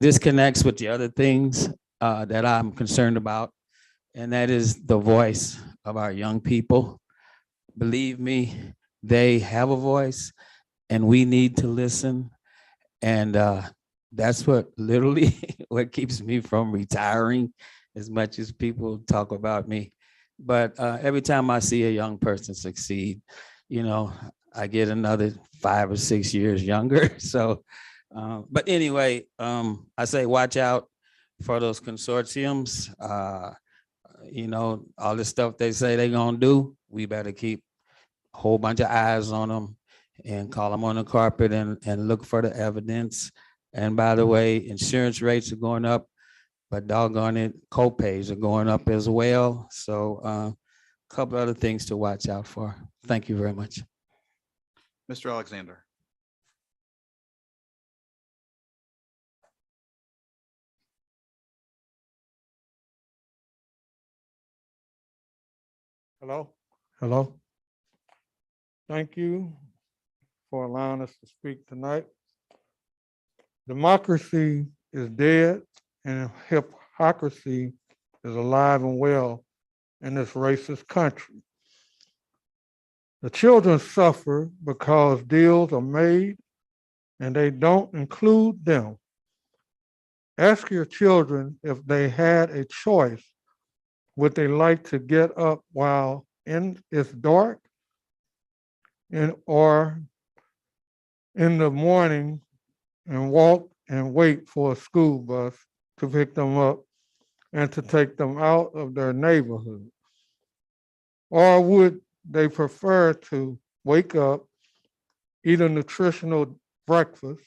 this connects with the other things that I'm concerned about, and that is the voice of our young people. Believe me, they have a voice and we need to listen. And that's what literally what keeps me from retiring, as much as people talk about me. But every time I see a young person succeed, I get another 5 or 6 years younger. So, but anyway, I say watch out for those consortiums. All the stuff they say they're gonna do, we better keep a whole bunch of eyes on them and call them on the carpet and look for the evidence. And by the way, insurance rates are going up, but doggone it, co-pays are going up as well. So a couple other things to watch out for. Thank you very much. Mr. Alexander. Hello? Hello? Thank you for allowing us to speak tonight. Democracy is dead and hypocrisy is alive and well in this racist country. The children suffer because deals are made and they don't include them. Ask your children if they had a choice, would they like to get up while it's dark or in the morning and walk and wait for a school bus to pick them up and to take them out of their neighborhood? Or would they prefer to wake up, eat a nutritional breakfast,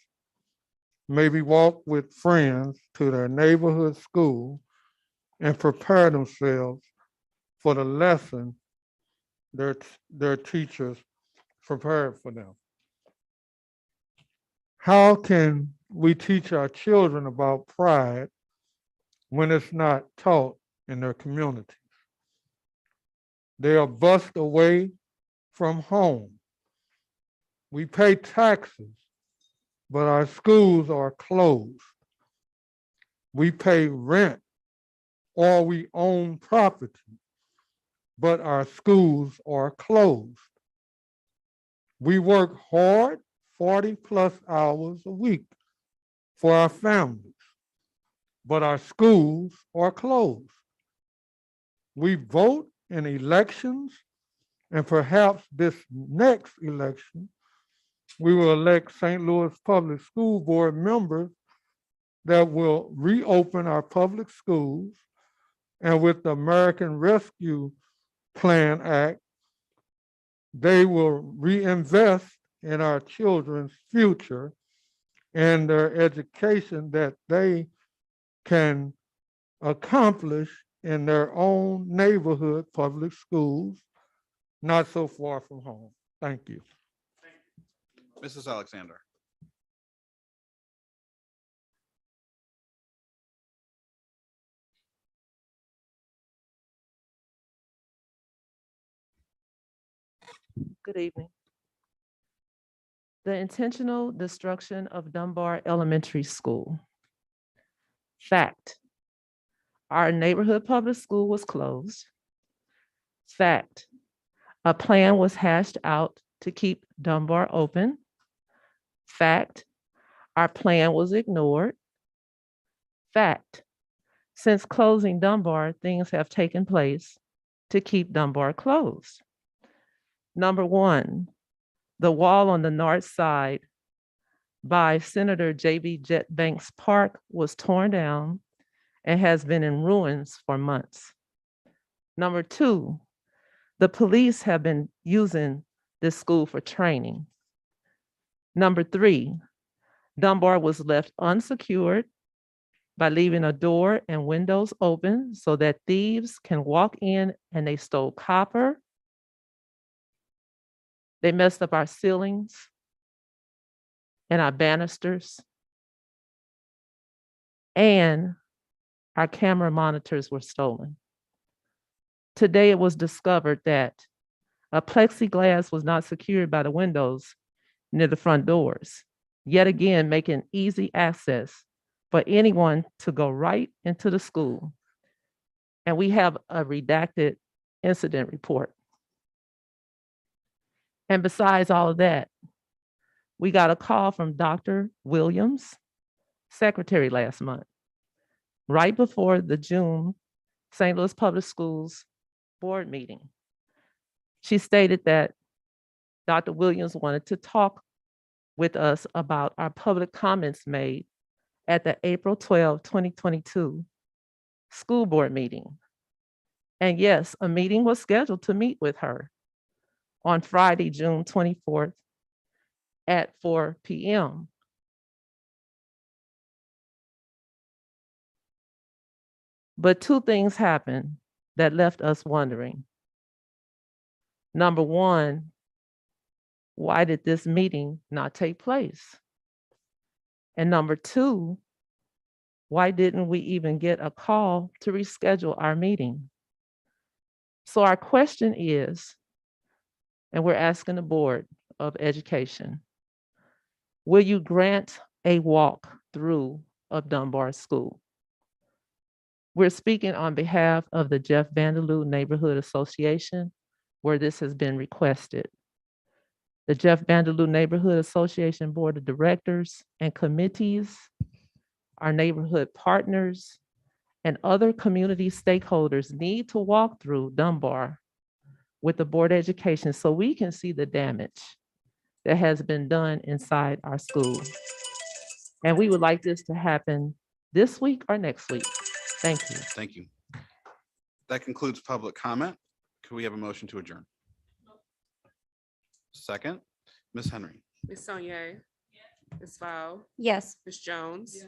maybe walk with friends to their neighborhood school and prepare themselves for the lesson their teachers prepared for them? How can we teach our children about pride when it's not taught in their communities? They are bussed away from home. We pay taxes, but our schools are closed. We pay rent or we own property, but our schools are closed. We work hard, 40+ hours a week for our families, but our schools are closed. We vote in elections, and perhaps this next election, we will elect St. Louis Public School Board members that will reopen our public schools, and with the American Rescue Plan Act, they will reinvest in our children's future and their education that they can accomplish in their own neighborhood public schools, not so far from home. Thank you. Mrs. Alexander. Good evening. The intentional destruction of Dunbar Elementary School. Fact, our neighborhood public school was closed. Fact, a plan was hashed out to keep Dunbar open. Fact, our plan was ignored. Fact, since closing Dunbar, things have taken place to keep Dunbar closed. Number one, the wall on the north side by Senator J.B. Banks Park was torn down and has been in ruins for months. Number two, the police have been using this school for training. Number three, Dunbar was left unsecured by leaving a door and windows open so that thieves can walk in, and they stole copper. They messed up our ceilings and our banisters, and our camera monitors were stolen. Today, it was discovered that a plexiglass was not secured by the windows near the front doors, yet again making easy access for anyone to go right into the school. And we have a redacted incident report. And besides all of that, we got a call from Dr. Williams, secretary last month, right before the June St. Louis Public Schools board meeting. She stated that Dr. Williams wanted to talk with us about our public comments made at the April 12, 2022 school board meeting. And yes, a meeting was scheduled to meet with her on Friday, June 24th at 4 p.m. But two things happened that left us wondering. Number one, why did this meeting not take place? And number two, why didn't we even get a call to reschedule our meeting? So our question is, and we're asking the Board of Education, will you grant a walk through of Dunbar School? We're speaking on behalf of the Jeff Vanderloo Neighborhood Association, where this has been requested. The Jeff Vanderloo Neighborhood Association Board of Directors and committees, our neighborhood partners, and other community stakeholders need to walk through Dunbar with the Board of Education so we can see the damage that has been done inside our school. And we would like this to happen this week or next week. Thank you. Thank you. That concludes public comment. Could we have a motion to adjourn? Second, Ms. Henry. Ms. Sonier? Ms. Val? Yes. Ms. Jones?